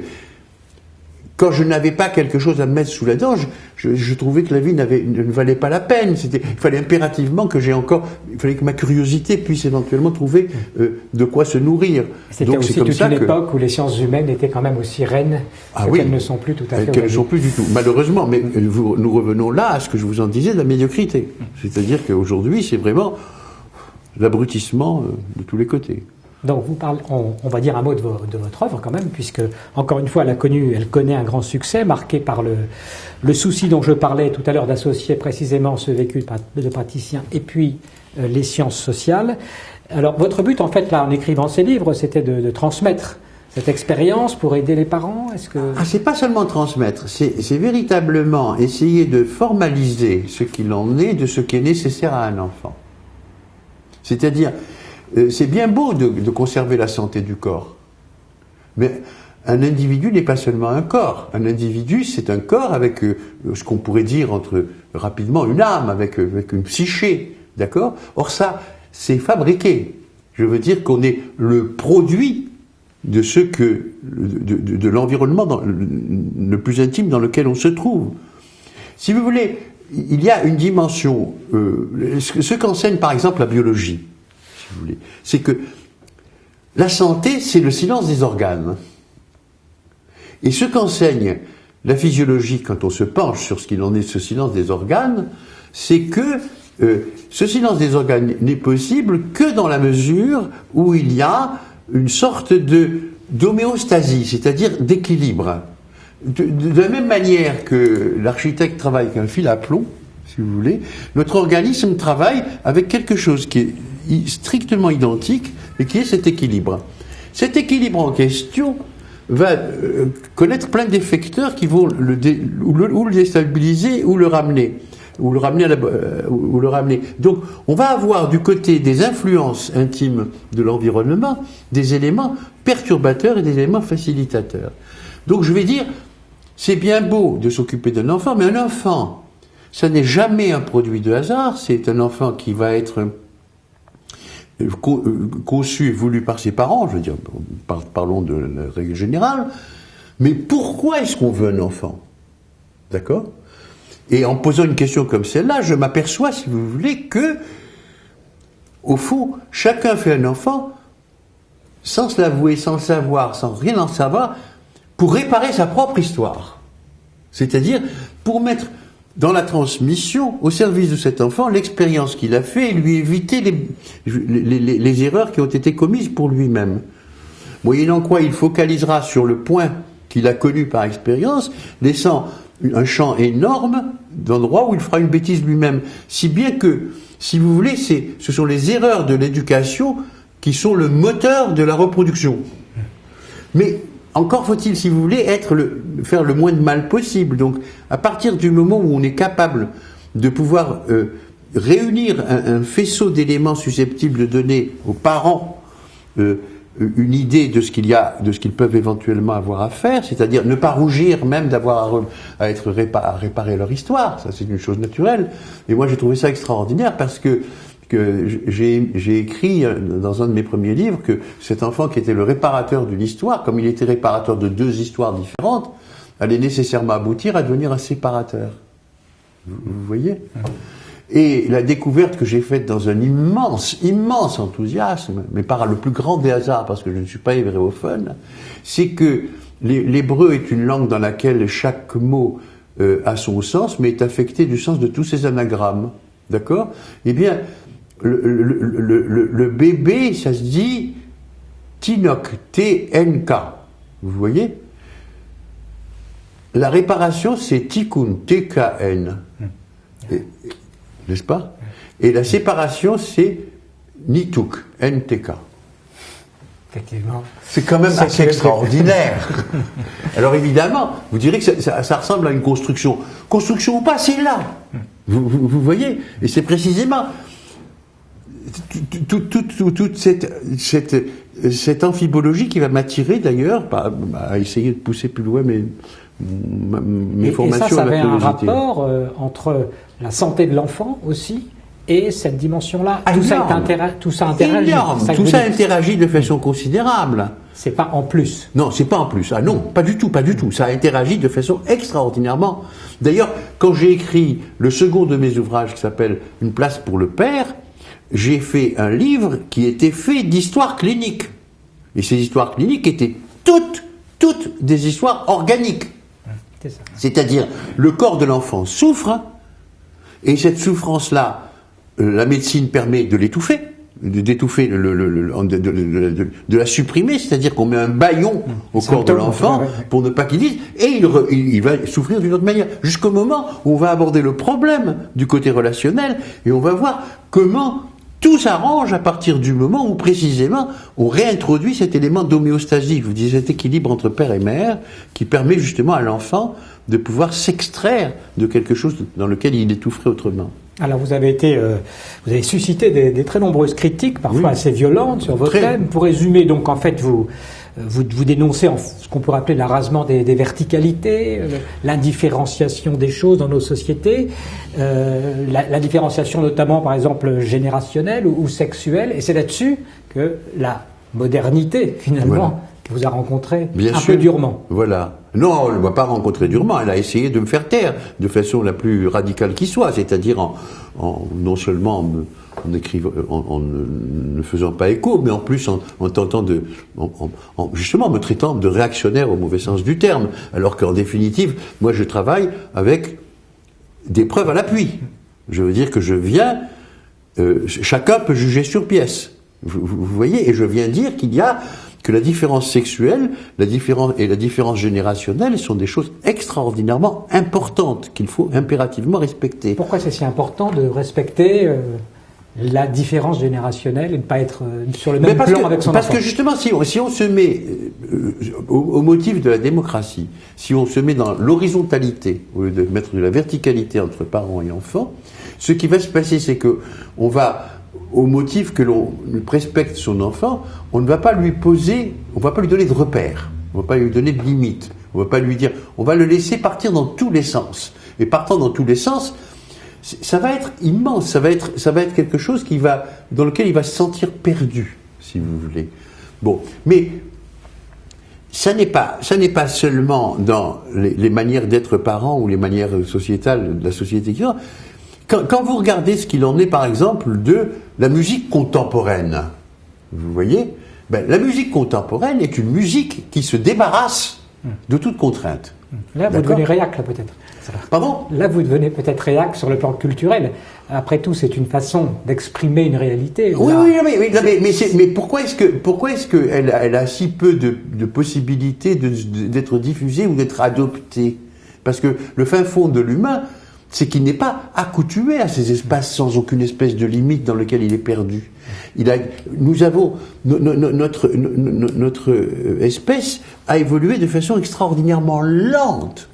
quand je n'avais pas quelque chose à me mettre sous la dent, je trouvais que la vie ne valait pas la peine. Il fallait impérativement il fallait que ma curiosité puisse éventuellement trouver de quoi se nourrir. C'était aussi toute une époque où les sciences humaines étaient quand même aussi reines qu'elles ne sont plus tout à fait. Qu'elles ne sont plus du tout, malheureusement. Mais nous revenons là à ce que je vous en disais de la médiocrité. C'est-à-dire qu'aujourd'hui, c'est vraiment l'abrutissement de tous les côtés. Donc vous parlez, on va dire un mot de votre œuvre quand même, puisque encore une fois elle connaît un grand succès, marqué par le souci dont je parlais tout à l'heure d'associer précisément ce vécu de praticien et puis les sciences sociales. Alors votre but en fait là en écrivant ces livres, c'était de transmettre cette expérience pour aider les parents. C'est pas seulement transmettre, c'est véritablement essayer de formaliser ce qu'il en est de ce qui est nécessaire à un enfant. C'est-à-dire c'est bien beau de conserver la santé du corps, mais un individu n'est pas seulement un corps. Un individu, c'est un corps avec ce qu'on pourrait dire rapidement une âme, avec une psyché, d'accord ? Or ça, c'est fabriqué. Je veux dire qu'on est le produit de de l'environnement le plus intime dans lequel on se trouve. Si vous voulez, il y a une dimension, ce qu'enseigne par exemple la biologie, c'est que la santé, c'est le silence des organes. Et ce qu'enseigne la physiologie, quand on se penche sur ce qu'il en est de ce silence des organes, c'est que ce silence des organes n'est possible que dans la mesure où il y a une sorte d'homéostasie, c'est-à-dire d'équilibre. De la même manière que l'architecte travaille avec un fil à plomb, si vous voulez, notre organisme travaille avec quelque chose qui est strictement identique et qui est cet équilibre. Cet équilibre en question va connaître plein d'effecteurs qui vont le déstabiliser ou le ramener. Ou le ramener. Donc, on va avoir du côté des influences intimes de l'environnement des éléments perturbateurs et des éléments facilitateurs. Donc, je vais dire, c'est bien beau de s'occuper d'un enfant, mais un enfant, ça n'est jamais un produit de hasard, c'est un enfant qui va être conçu et voulu par ses parents, je veux dire, parlons de la règle générale, mais pourquoi est-ce qu'on veut un enfant? D'accord? Et en posant une question comme celle-là, je m'aperçois, si vous voulez, que, au fond, chacun fait un enfant sans se l'avouer, sans le savoir, sans rien en savoir, pour réparer sa propre histoire. C'est-à-dire, pour mettre dans la transmission, au service de cet enfant, l'expérience qu'il a fait et lui éviter les erreurs qui ont été commises pour lui-même. Moyennant quoi, il focalisera sur le point qu'il a connu par expérience, laissant un champ énorme d'endroits où il fera une bêtise lui-même. Si bien que, si vous voulez, ce sont les erreurs de l'éducation qui sont le moteur de la reproduction. Mais encore faut-il, si vous voulez, faire le moins de mal possible. Donc, à partir du moment où on est capable de pouvoir réunir un faisceau d'éléments susceptibles de donner aux parents une idée de ce qu'ils peuvent éventuellement avoir à faire, c'est-à-dire ne pas rougir même d'avoir à réparer leur histoire, ça c'est une chose naturelle. Et moi j'ai trouvé ça extraordinaire parce que j'ai écrit dans un de mes premiers livres que cet enfant qui était le réparateur d'une histoire, comme il était réparateur de deux histoires différentes, allait nécessairement aboutir à devenir un séparateur. Vous voyez ? Et la découverte que j'ai faite dans un immense enthousiasme, mais par le plus grand des hasards, parce que je ne suis pas hébréophone, c'est que l'hébreu est une langue dans laquelle chaque mot a son sens, mais est affecté du sens de tous ses anagrammes. D'accord ? Eh bien, le bébé, ça se dit Tinok, T-N-K. Vous voyez ? La réparation, c'est Tikkun, T-K-N. N'est-ce pas? Et la séparation, c'est Nituk, N-T-K. Effectivement. C'est quand même assez extraordinaire. Alors évidemment, vous direz que ça ressemble à une construction. Construction ou pas, c'est là. Vous voyez? Et c'est précisément toute cette amphibologie qui va m'attirer d'ailleurs à essayer de pousser plus loin mes formations. Et ça à la avait un curiosité. rapport entre la santé de l'enfant aussi et cette dimension-là. Tout ça interagit. Énorme. Tout ça interagit de façon considérable. C'est pas en plus. Non, c'est pas en plus. Ah non, pas du tout. Ça interagit de façon extraordinairement. D'ailleurs, quand j'ai écrit le second de mes ouvrages qui s'appelle Une place pour le père, j'ai fait un livre qui était fait d'histoires cliniques. Et ces histoires cliniques étaient toutes des histoires organiques. C'est ça. C'est-à-dire, le corps de l'enfant souffre, et cette souffrance-là, la médecine permet de l'étouffer, d'étouffer, de la supprimer, c'est-à-dire qu'on met un bâillon au corps de l'enfant pour ne pas qu'il dise, et il va souffrir d'une autre manière, jusqu'au moment où on va aborder le problème du côté relationnel, et on va voir comment tout s'arrange à partir du moment où précisément on réintroduit cet élément d'homéostasie, je vous disais cet équilibre entre père et mère, qui permet justement à l'enfant de pouvoir s'extraire de quelque chose dans lequel il étoufferait autrement. Alors vous avez suscité des très nombreuses critiques, parfois assez violentes, sur votre thème. Pour résumer, donc en fait vous dénoncez ce qu'on pourrait appeler l'arasement des verticalités, l'indifférenciation des choses dans nos sociétés, la différenciation notamment par exemple générationnelle ou sexuelle, et c'est là-dessus que la modernité finalement vous a rencontré peu durement. Voilà. Non, elle ne m'a pas rencontré durement, elle a essayé de me faire taire de façon la plus radicale qui soit, c'est-à-dire en non seulement en ne faisant pas écho, mais en plus en tentant justement en me traitant de réactionnaire au mauvais sens du terme, alors qu'en définitive, moi je travaille avec des preuves à l'appui. Je veux dire que je viens, chacun peut juger sur pièce. Vous voyez, et je viens dire que la différence sexuelle, la différence générationnelle sont des choses extraordinairement importantes qu'il faut impérativement respecter. Pourquoi c'est si important de respecter la différence générationnelle et de ne pas être sur le même plan avec son enfant? Parce que justement, si on se met au motif de la démocratie, si on se met dans l'horizontalité au lieu de mettre de la verticalité entre parents et enfants, ce qui va se passer, c'est que on va, au motif que l'on respecte son enfant, on ne va pas lui donner de repères, on ne va pas lui donner de limites, on ne va pas lui dire, on va le laisser partir dans tous les sens. Et partant dans tous les sens, ça va être immense, ça va être quelque chose dans lequel il va se sentir perdu, si vous voulez. Bon, mais ça n'est pas seulement dans les manières d'être parent ou les manières sociétales de la société qui sont. Quand vous regardez ce qu'il en est, par exemple, de la musique contemporaine, vous voyez, la musique contemporaine est une musique qui se débarrasse de toute contrainte. Là, vous devenez réac, là, peut-être. Pardon ? Là, vous devenez peut-être réac sur le plan culturel. Après tout, c'est une façon d'exprimer une réalité. Oui, mais pourquoi est-ce qu'elle a si peu de possibilités d'être diffusée ou d'être adoptée ? Parce que le fin fond de l'humain, c'est qu'il n'est pas accoutumé à ces espaces sans aucune espèce de limite dans lequel il est perdu. Nous avons notre espèce a évolué de façon extraordinairement lente,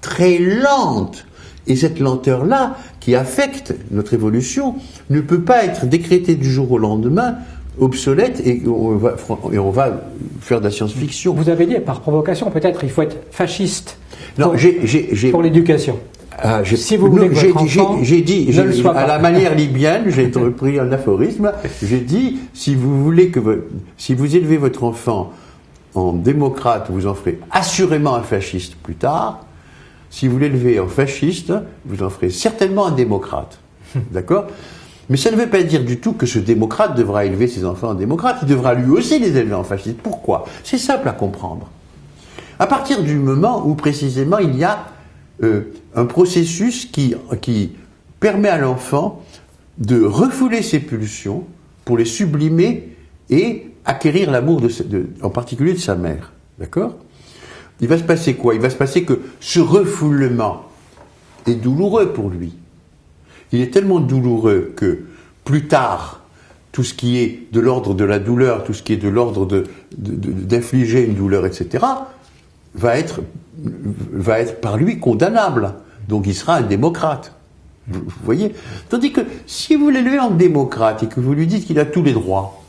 très lente, et cette lenteur-là qui affecte notre évolution ne peut pas être décrétée du jour au lendemain obsolète et on va faire de la science-fiction. Vous avez dit par provocation peut-être il faut être fasciste pour l'éducation. Si vous voulez que votre enfant j'ai dit ne le soit pas. À la manière libyenne, j'ai repris un aphorisme, j'ai dit si vous élevez votre enfant en démocrate, vous en ferez assurément un fasciste plus tard. Si vous l'élevez en fasciste, vous en ferez certainement un démocrate. D'accord ? Mais ça ne veut pas dire du tout que ce démocrate devra élever ses enfants en démocrate, il devra lui aussi les élever en fasciste. Pourquoi ? C'est simple à comprendre. À partir du moment où précisément il y a un processus qui permet à l'enfant de refouler ses pulsions pour les sublimer et acquérir l'amour en particulier de sa mère. D'accord ? Il va se passer quoi ? Il va se passer que ce refoulement est douloureux pour lui. Il est tellement douloureux que plus tard, tout ce qui est de l'ordre de la douleur, tout ce qui est de l'ordre d'infliger une douleur, etc., va être par lui condamnable. Donc il sera un démocrate. Vous voyez ? Tandis que si vous l'élevez en démocrate et que vous lui dites qu'il a tous les droits,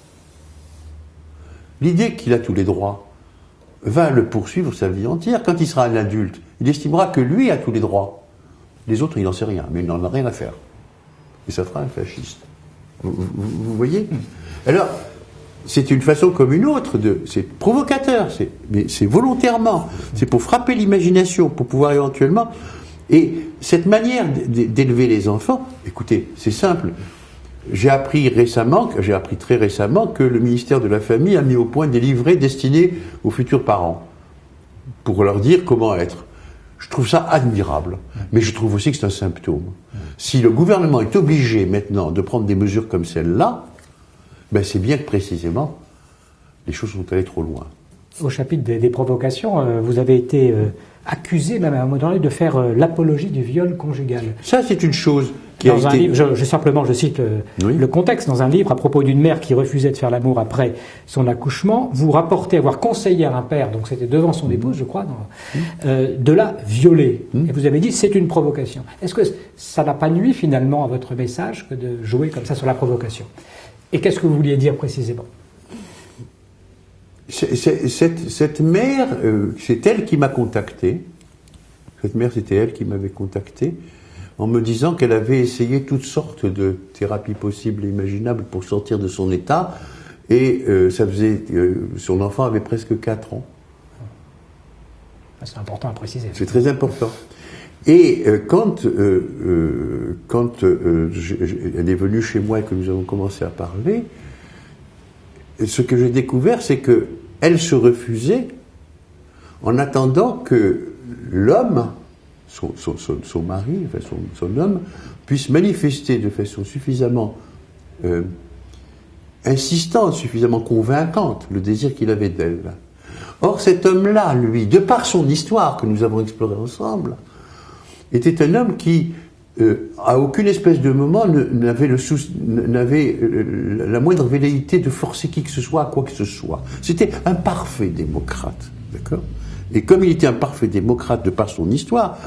l'idée qu'il a tous les droits va le poursuivre sa vie entière. Quand il sera un adulte, il estimera que lui a tous les droits. Les autres, il n'en sait rien, mais il n'en a rien à faire. Et ça fera un fasciste. Vous voyez ? Alors, c'est une façon comme une autre c'est provocateur, mais c'est volontairement, c'est pour frapper l'imagination, pour pouvoir éventuellement. Et cette manière d'élever les enfants, écoutez, c'est simple. J'ai appris très récemment que le ministère de la Famille a mis au point des livrets destinés aux futurs parents pour leur dire comment être. Je trouve ça admirable, mais je trouve aussi que c'est un symptôme. Si le gouvernement est obligé maintenant de prendre des mesures comme celle-là, c'est bien que précisément les choses sont allées trop loin. Au chapitre des provocations, vous avez été accusé, même à un moment donné, de faire l'apologie du viol conjugal. Ça, c'est une chose qui dans un livre, je cite le contexte, dans un livre à propos d'une mère qui refusait de faire l'amour après son accouchement, vous rapportez avoir conseillé à un père, donc c'était devant son épouse, je crois, de la violer. Et vous avez dit, c'est une provocation. Est-ce que ça n'a pas nui finalement à votre message que de jouer comme ça sur la provocation ? Et qu'est-ce que vous vouliez dire précisément ? Cette mère, c'est elle qui m'a contacté. Cette mère, c'était elle qui m'avait contacté en me disant qu'elle avait essayé toutes sortes de thérapies possibles et imaginables pour sortir de son état. Et son enfant avait presque 4 ans. C'est important à préciser. C'est très important. Et quand elle est venue chez moi et que nous avons commencé à parler, ce que j'ai découvert, c'est que elle se refusait en attendant que l'homme, son mari, enfin son homme, puisse manifester de façon suffisamment insistante, suffisamment convaincante le désir qu'il avait d'elle. Or, cet homme-là, lui, de par son histoire que nous avons explorée ensemble, était un homme qui, à aucune espèce de moment, n'avait la moindre velléité de forcer qui que ce soit à quoi que ce soit. C'était un parfait démocrate, d'accord ? Et comme il était un parfait démocrate de par son histoire,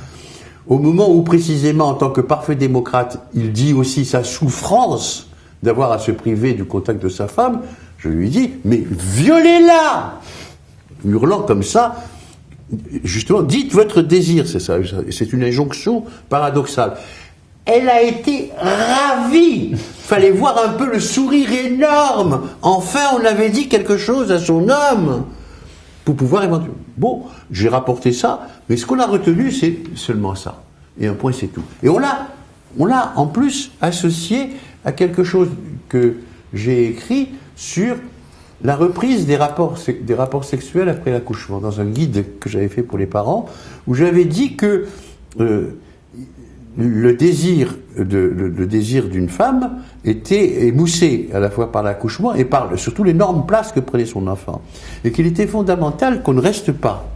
au moment où précisément, en tant que parfait démocrate, il dit aussi sa souffrance d'avoir à se priver du contact de sa femme, je lui dis, mais violez-la! Hurlant comme ça, justement, dites votre désir, c'est ça, c'est une injonction paradoxale. Elle a été ravie. Fallait voir un peu le sourire énorme. Enfin, on avait dit quelque chose à son homme pour pouvoir éventuellement. Bon, j'ai rapporté ça, mais ce qu'on a retenu, c'est seulement ça. Et un point, c'est tout. Et on l'a en plus associé à quelque chose que j'ai écrit sur la reprise des rapports sexuels après l'accouchement, dans un guide que j'avais fait pour les parents, où j'avais dit que le désir d'une femme était émoussé à la fois par l'accouchement et par surtout l'énorme place que prenait son enfant. Et qu'il était fondamental qu'on ne reste pas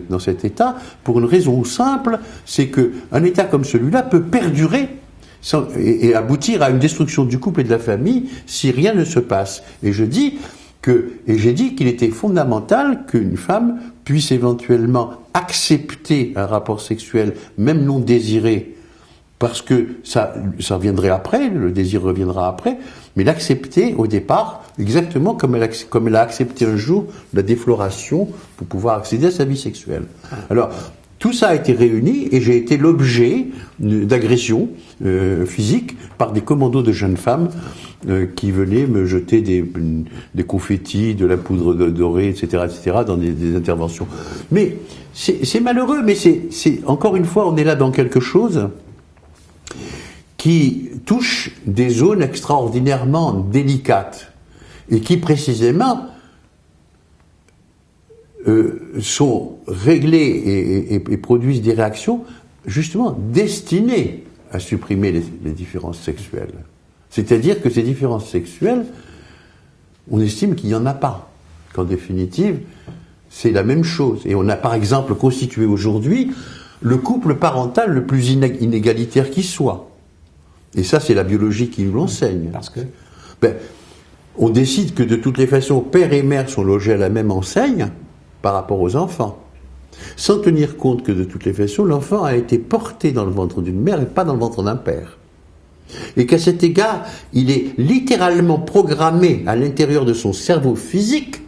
dans cet état, pour une raison simple, c'est qu'un état comme celui-là peut perdurer et aboutir à une destruction du couple et de la famille si rien ne se passe. Et j'ai dit qu'il était fondamental qu'une femme puisse éventuellement accepter un rapport sexuel, même non désiré, parce que ça reviendrait après, le désir reviendra après, mais l'accepter au départ, exactement comme elle a accepté un jour la défloration pour pouvoir accéder à sa vie sexuelle. Alors, tout ça a été réuni et j'ai été l'objet d'agressions physiques par des commandos de jeunes femmes qui venaient me jeter des confettis, de la poudre dorée, etc., dans des interventions. Mais c'est malheureux, mais c'est encore une fois, on est là dans quelque chose qui touche des zones extraordinairement délicates et qui précisément sont réglées et produisent des réactions justement destinées à supprimer les différences sexuelles. C'est-à-dire que ces différences sexuelles, on estime qu'il n'y en a pas, qu'en définitive, c'est la même chose. Et on a par exemple constitué aujourd'hui le couple parental le plus inégalitaire qui soit. Et ça, c'est la biologie qui nous l'enseigne. Parce que on décide que de toutes les façons, père et mère sont logés à la même enseigne par rapport aux enfants, sans tenir compte que de toutes les façons, l'enfant a été porté dans le ventre d'une mère et pas dans le ventre d'un père. Et qu'à cet égard, il est littéralement programmé à l'intérieur de son cerveau physique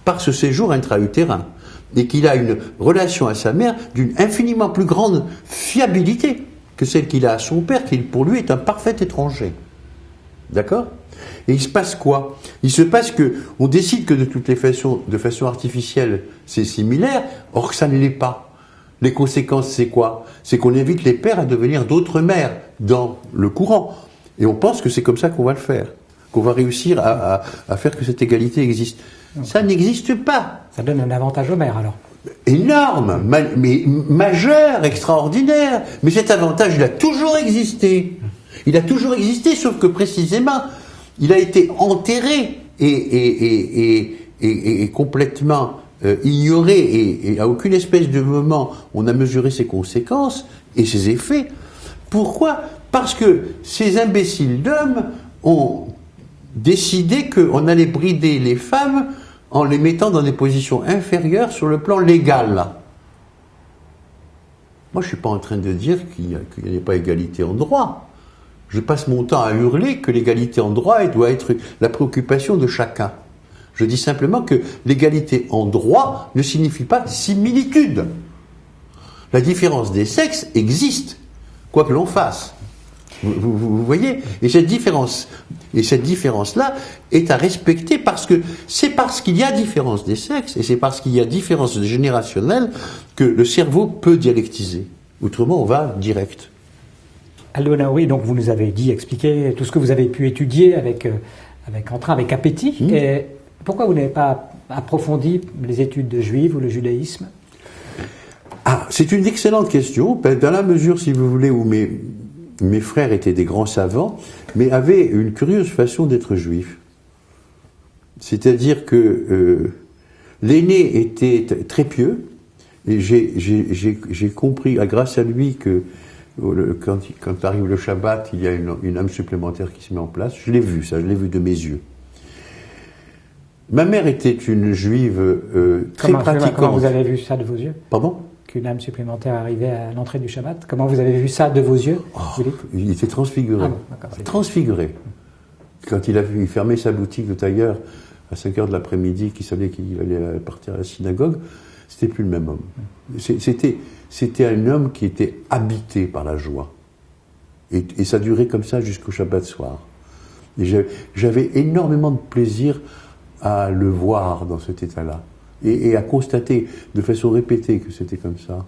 par ce séjour intra-utérin. Et qu'il a une relation à sa mère d'une infiniment plus grande fiabilité que celle qu'il a à son père, qui pour lui est un parfait étranger. D'accord ? Et il se passe quoi ? Il se passe que on décide que de toutes les façons, de façon artificielle, c'est similaire, or que ça ne l'est pas. Les conséquences, c'est quoi ? C'est qu'on invite les pères à devenir d'autres mères dans le courant. Et on pense que c'est comme ça qu'on va le faire, qu'on va réussir à faire que cette égalité existe. Ça n'existe pas. Ça donne un avantage aux mères, alors. Énorme, mais majeur, extraordinaire. Mais cet avantage, il a toujours existé. Il a toujours existé, sauf que précisément, il a été enterré et complètement ignoré, et à aucune espèce de moment on a mesuré ses conséquences et ses effets. Pourquoi ? Parce que ces imbéciles d'hommes ont décidé qu'on allait brider les femmes en les mettant dans des positions inférieures sur le plan légal. Moi, je ne suis pas en train de dire qu'il n'y a pas égalité en droit. Je passe mon temps à hurler que l'égalité en droit elle doit être la préoccupation de chacun. Je dis simplement que l'égalité en droit ne signifie pas similitude. La différence des sexes existe, quoi que l'on fasse. Vous voyez ? Et cette différence-là est à respecter parce que c'est parce qu'il y a différence des sexes et c'est parce qu'il y a différence générationnelle que le cerveau peut dialectiser. Autrement, on va direct. Aldo Naouri, donc vous nous avez expliqué tout ce que vous avez pu étudier avec entrain, avec appétit. Et pourquoi vous n'avez pas approfondi les études de juifs ou le judaïsme? Ah, c'est une excellente question. Dans la mesure, si vous voulez, où mes frères étaient des grands savants, mais avaient une curieuse façon d'être juifs. C'est-à-dire que l'aîné était très pieux, et j'ai compris, grâce à lui, que quand arrive le Shabbat, il y a une âme supplémentaire qui se met en place. Je l'ai vu, ça, je l'ai vu de mes yeux. Ma mère était une juive très pratiquante. Comment vous avez vu ça de vos yeux? Pardon? Qu'une âme supplémentaire arrivait à l'entrée du Shabbat. Comment vous avez vu ça de vos yeux? Il était transfiguré. Transfiguré. Quand il fermait sa boutique de tailleur à 5 heures de l'après-midi, qu'il savait qu'il allait partir à la synagogue, c'était plus le même homme. C'était un homme qui était habité par la joie. Et ça durait comme ça jusqu'au Shabbat soir. Et j'avais énormément de plaisir à le voir dans cet état-là. Et à constater de façon répétée que c'était comme ça.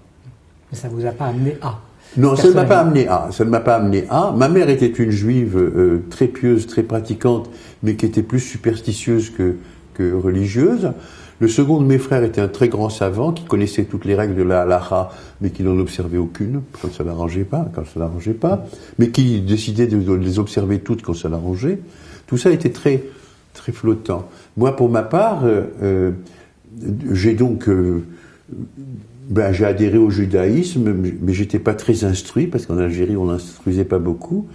Mais ça ne vous a pas amené à? Non, ça ne m'a pas amené à. Ça ne m'a pas amené à. Ma mère était une juive très pieuse, très pratiquante, mais qui était plus superstitieuse que religieuse. Le second de mes frères était un très grand savant qui connaissait toutes les règles de la halacha, mais qui n'en observait aucune quand ça l'arrangeait pas, mais qui décidait de les observer toutes quand ça l'arrangeait. Tout ça était très, très flottant. Moi, pour ma part, j'ai donc j'ai adhéré au judaïsme, mais j'étais pas très instruit, parce qu'en Algérie, on n'instruisait pas beaucoup.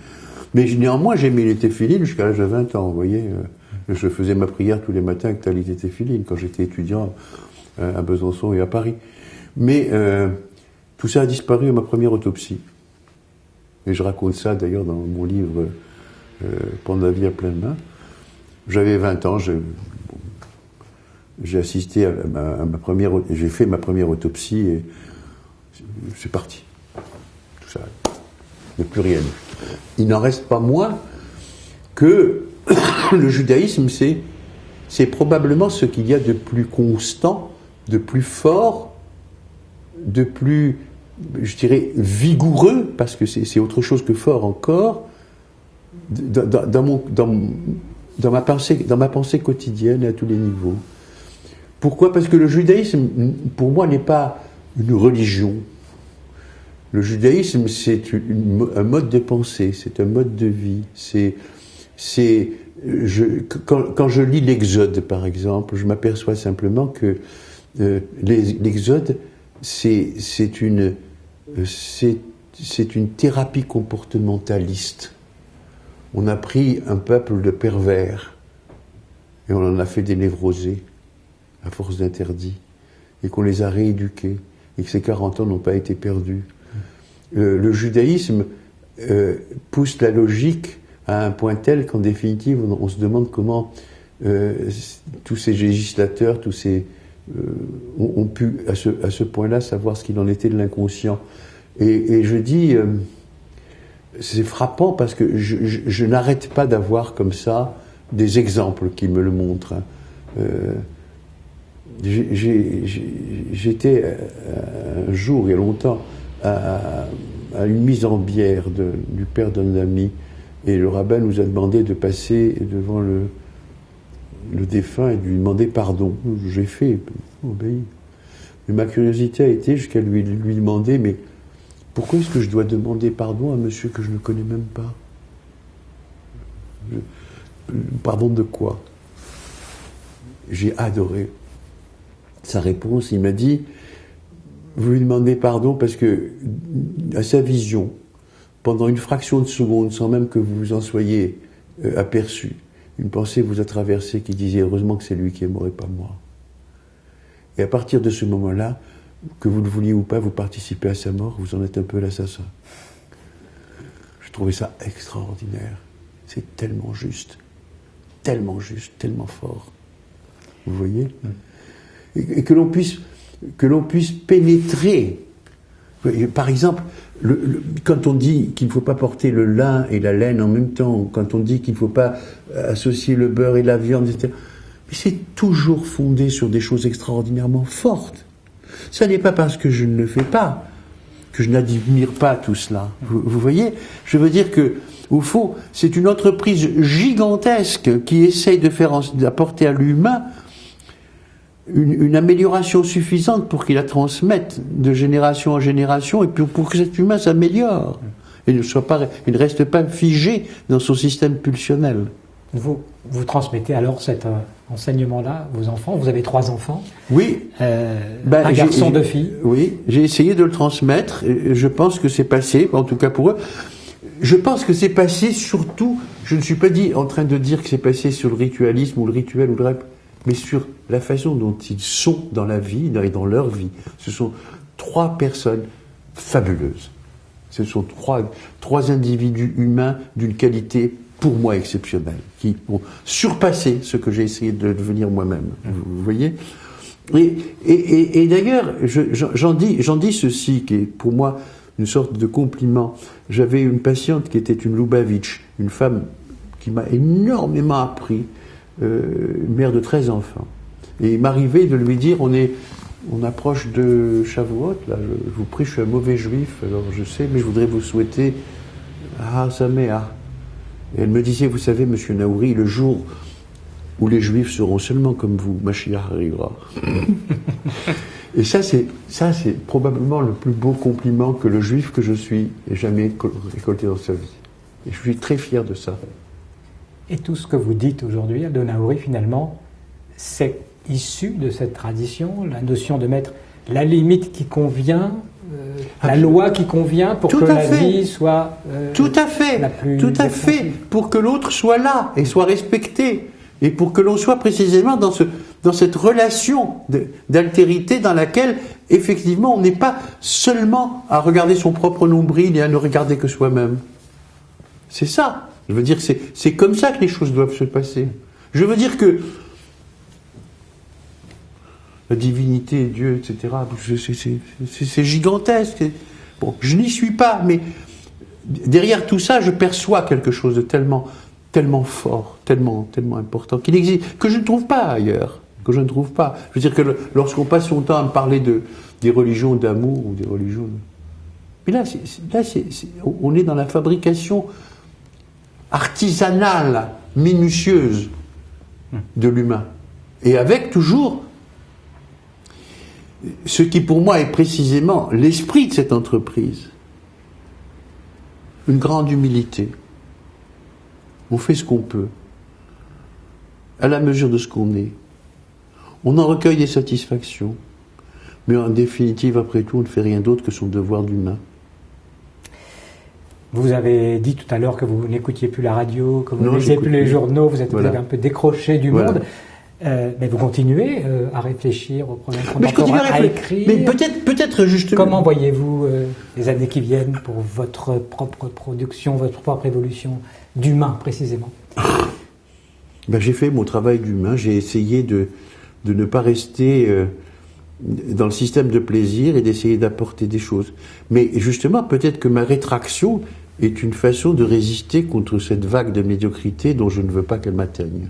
Mais néanmoins, j'ai mis les téphilines jusqu'à l'âge de 20 ans, vous voyez. Je faisais ma prière tous les matins avec talit et téphilines, quand j'étais étudiant à Besançon et à Paris. Mais tout ça a disparu à ma première autopsie. Et je raconte ça, d'ailleurs, dans mon livre « Prendre la vie à pleine main ». J'avais 20 ans, j'ai assisté à j'ai fait ma première autopsie et c'est parti. Tout ça. Il n'y a plus rien. Il n'en reste pas moins que le judaïsme, c'est probablement ce qu'il y a de plus constant, de plus fort, de plus, je dirais, vigoureux, parce que c'est autre chose que fort encore, dans ma pensée quotidienne à tous les niveaux. Pourquoi ? Parce que le judaïsme, pour moi, n'est pas une religion. Le judaïsme, c'est un mode de pensée, c'est un mode de vie. Quand je lis l'Exode, par exemple, je m'aperçois simplement que l'Exode, c'est une thérapie comportementaliste. On a pris un peuple de pervers et on en a fait des névrosés à force d'interdits, et qu'on les a rééduqués, et que ces 40 ans n'ont pas été perdus. Le judaïsme pousse la logique à un point tel qu'en définitive, on se demande comment tous ces législateurs, ont pu à ce point-là savoir ce qu'il en était de l'inconscient. Et je dis, c'est frappant parce que je n'arrête pas d'avoir comme ça des exemples qui me le montrent. J'étais un jour, il y a longtemps, à une mise en bière du père d'un ami, et le rabbin nous a demandé de passer devant le défunt et de lui demander pardon. J'ai fait, obéi. Mais ma curiosité a été jusqu'à lui demander, mais pourquoi est-ce que je dois demander pardon à monsieur que je ne connais même pas ? Pardon de quoi ? J'ai adoré sa réponse. Il m'a dit, vous lui demandez pardon parce que, à sa vision, pendant une fraction de seconde, sans même que vous vous en soyez aperçu, une pensée vous a traversé qui disait, heureusement que c'est lui qui est mort et pas moi. Et à partir de ce moment-là, que vous le vouliez ou pas, vous participez à sa mort, vous en êtes un peu l'assassin. Je trouvais ça extraordinaire. C'est tellement juste, tellement fort. Vous voyez ? Et que l'on puisse pénétrer. Par exemple, quand on dit qu'il ne faut pas porter le lin et la laine en même temps, quand on dit qu'il ne faut pas associer le beurre et la viande, etc., mais c'est toujours fondé sur des choses extraordinairement fortes. Ça n'est pas parce que je ne le fais pas que je n'admire pas tout cela. Vous voyez? Je veux dire que, au fond, c'est une entreprise gigantesque qui essaye d'apporter à l'humain une amélioration suffisante pour qu'il la transmette de génération en génération et pour que cet humain s'améliore et ne reste pas figé dans son système pulsionnel. Vous transmettez alors cet enseignement-là à vos enfants. Vous avez 3 enfants. Oui. Un garçon, 2 filles. Oui, j'ai essayé de le transmettre. Et je pense que c'est passé, en tout cas pour eux. Je pense que c'est passé surtout, je ne suis pas en train de dire que c'est passé sur le ritualisme ou le rituel ou le rap, mais sur la façon dont ils sont dans la vie et dans leur vie. Ce sont 3 personnes fabuleuses. Ce sont trois individus humains d'une qualité, pour moi, exceptionnelle, qui ont surpassé ce que j'ai essayé de devenir moi-même. Vous voyez ? Et d'ailleurs, j'en dis ceci, qui est pour moi une sorte de compliment. J'avais une patiente qui était une Lubavitch, une femme qui m'a énormément appris, une mère de 13 enfants. Et il m'arrivait de lui dire, on approche de Shavuot, là, je vous prie, je suis un mauvais juif, alors je sais, mais je voudrais vous souhaiter Sameach. Et elle me disait, vous savez, monsieur Naouri, le jour où les juifs seront seulement comme vous, Mashiach arrivera. Et ça, c'est probablement le plus beau compliment que le juif que je suis ait jamais récolté dans sa vie. Et je suis très fier de ça. Et tout ce que vous dites aujourd'hui, Aldo Naouri, finalement, c'est issu de cette tradition, la notion de mettre la limite qui convient, la loi qui convient pour que la vie soit tout à fait, la plus tout à fait, pour que l'autre soit là et soit respecté, et pour que l'on soit précisément dans cette relation d'altérité dans laquelle, effectivement, on n'est pas seulement à regarder son propre nombril et à ne regarder que soi-même. C'est ça. Je veux dire, c'est comme ça que les choses doivent se passer. Je veux dire que la divinité, Dieu, etc., c'est gigantesque. Bon, je n'y suis pas, mais derrière tout ça, je perçois quelque chose de tellement fort, tellement important, qu'il existe, que je ne trouve pas ailleurs, que je ne trouve pas. Je veux dire que lorsqu'on passe son temps à me parler des religions d'amour ou des religions... Mais là, on est dans la fabrication artisanale, minutieuse de l'humain. Et avec toujours ce qui pour moi est précisément l'esprit de cette entreprise. Une grande humilité. On fait ce qu'on peut, à la mesure de ce qu'on est. On en recueille des satisfactions, mais en définitive, après tout, on ne fait rien d'autre que son devoir d'humain. Vous avez dit tout à l'heure que vous n'écoutiez plus la radio, que vous ne lisiez plus les journaux, vous avez un peu décroché du monde. Mais vous continuez à réfléchir aux problèmes contemporains, à écrire. Mais peut-être justement. Comment voyez-vous les années qui viennent pour votre propre production, votre propre évolution d'humain précisément? J'ai fait mon travail d'humain. J'ai essayé de ne pas rester dans le système de plaisir et d'essayer d'apporter des choses. Mais justement, peut-être que ma rétraction est une façon de résister contre cette vague de médiocrité dont je ne veux pas qu'elle m'atteigne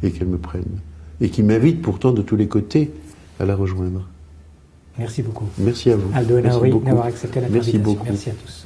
et qu'elle me prenne. Et qui m'invite pourtant de tous les côtés à la rejoindre. Merci beaucoup. Merci à vous. Aldo Naouri d'avoir accepté l'invitation. Merci beaucoup. Merci à tous.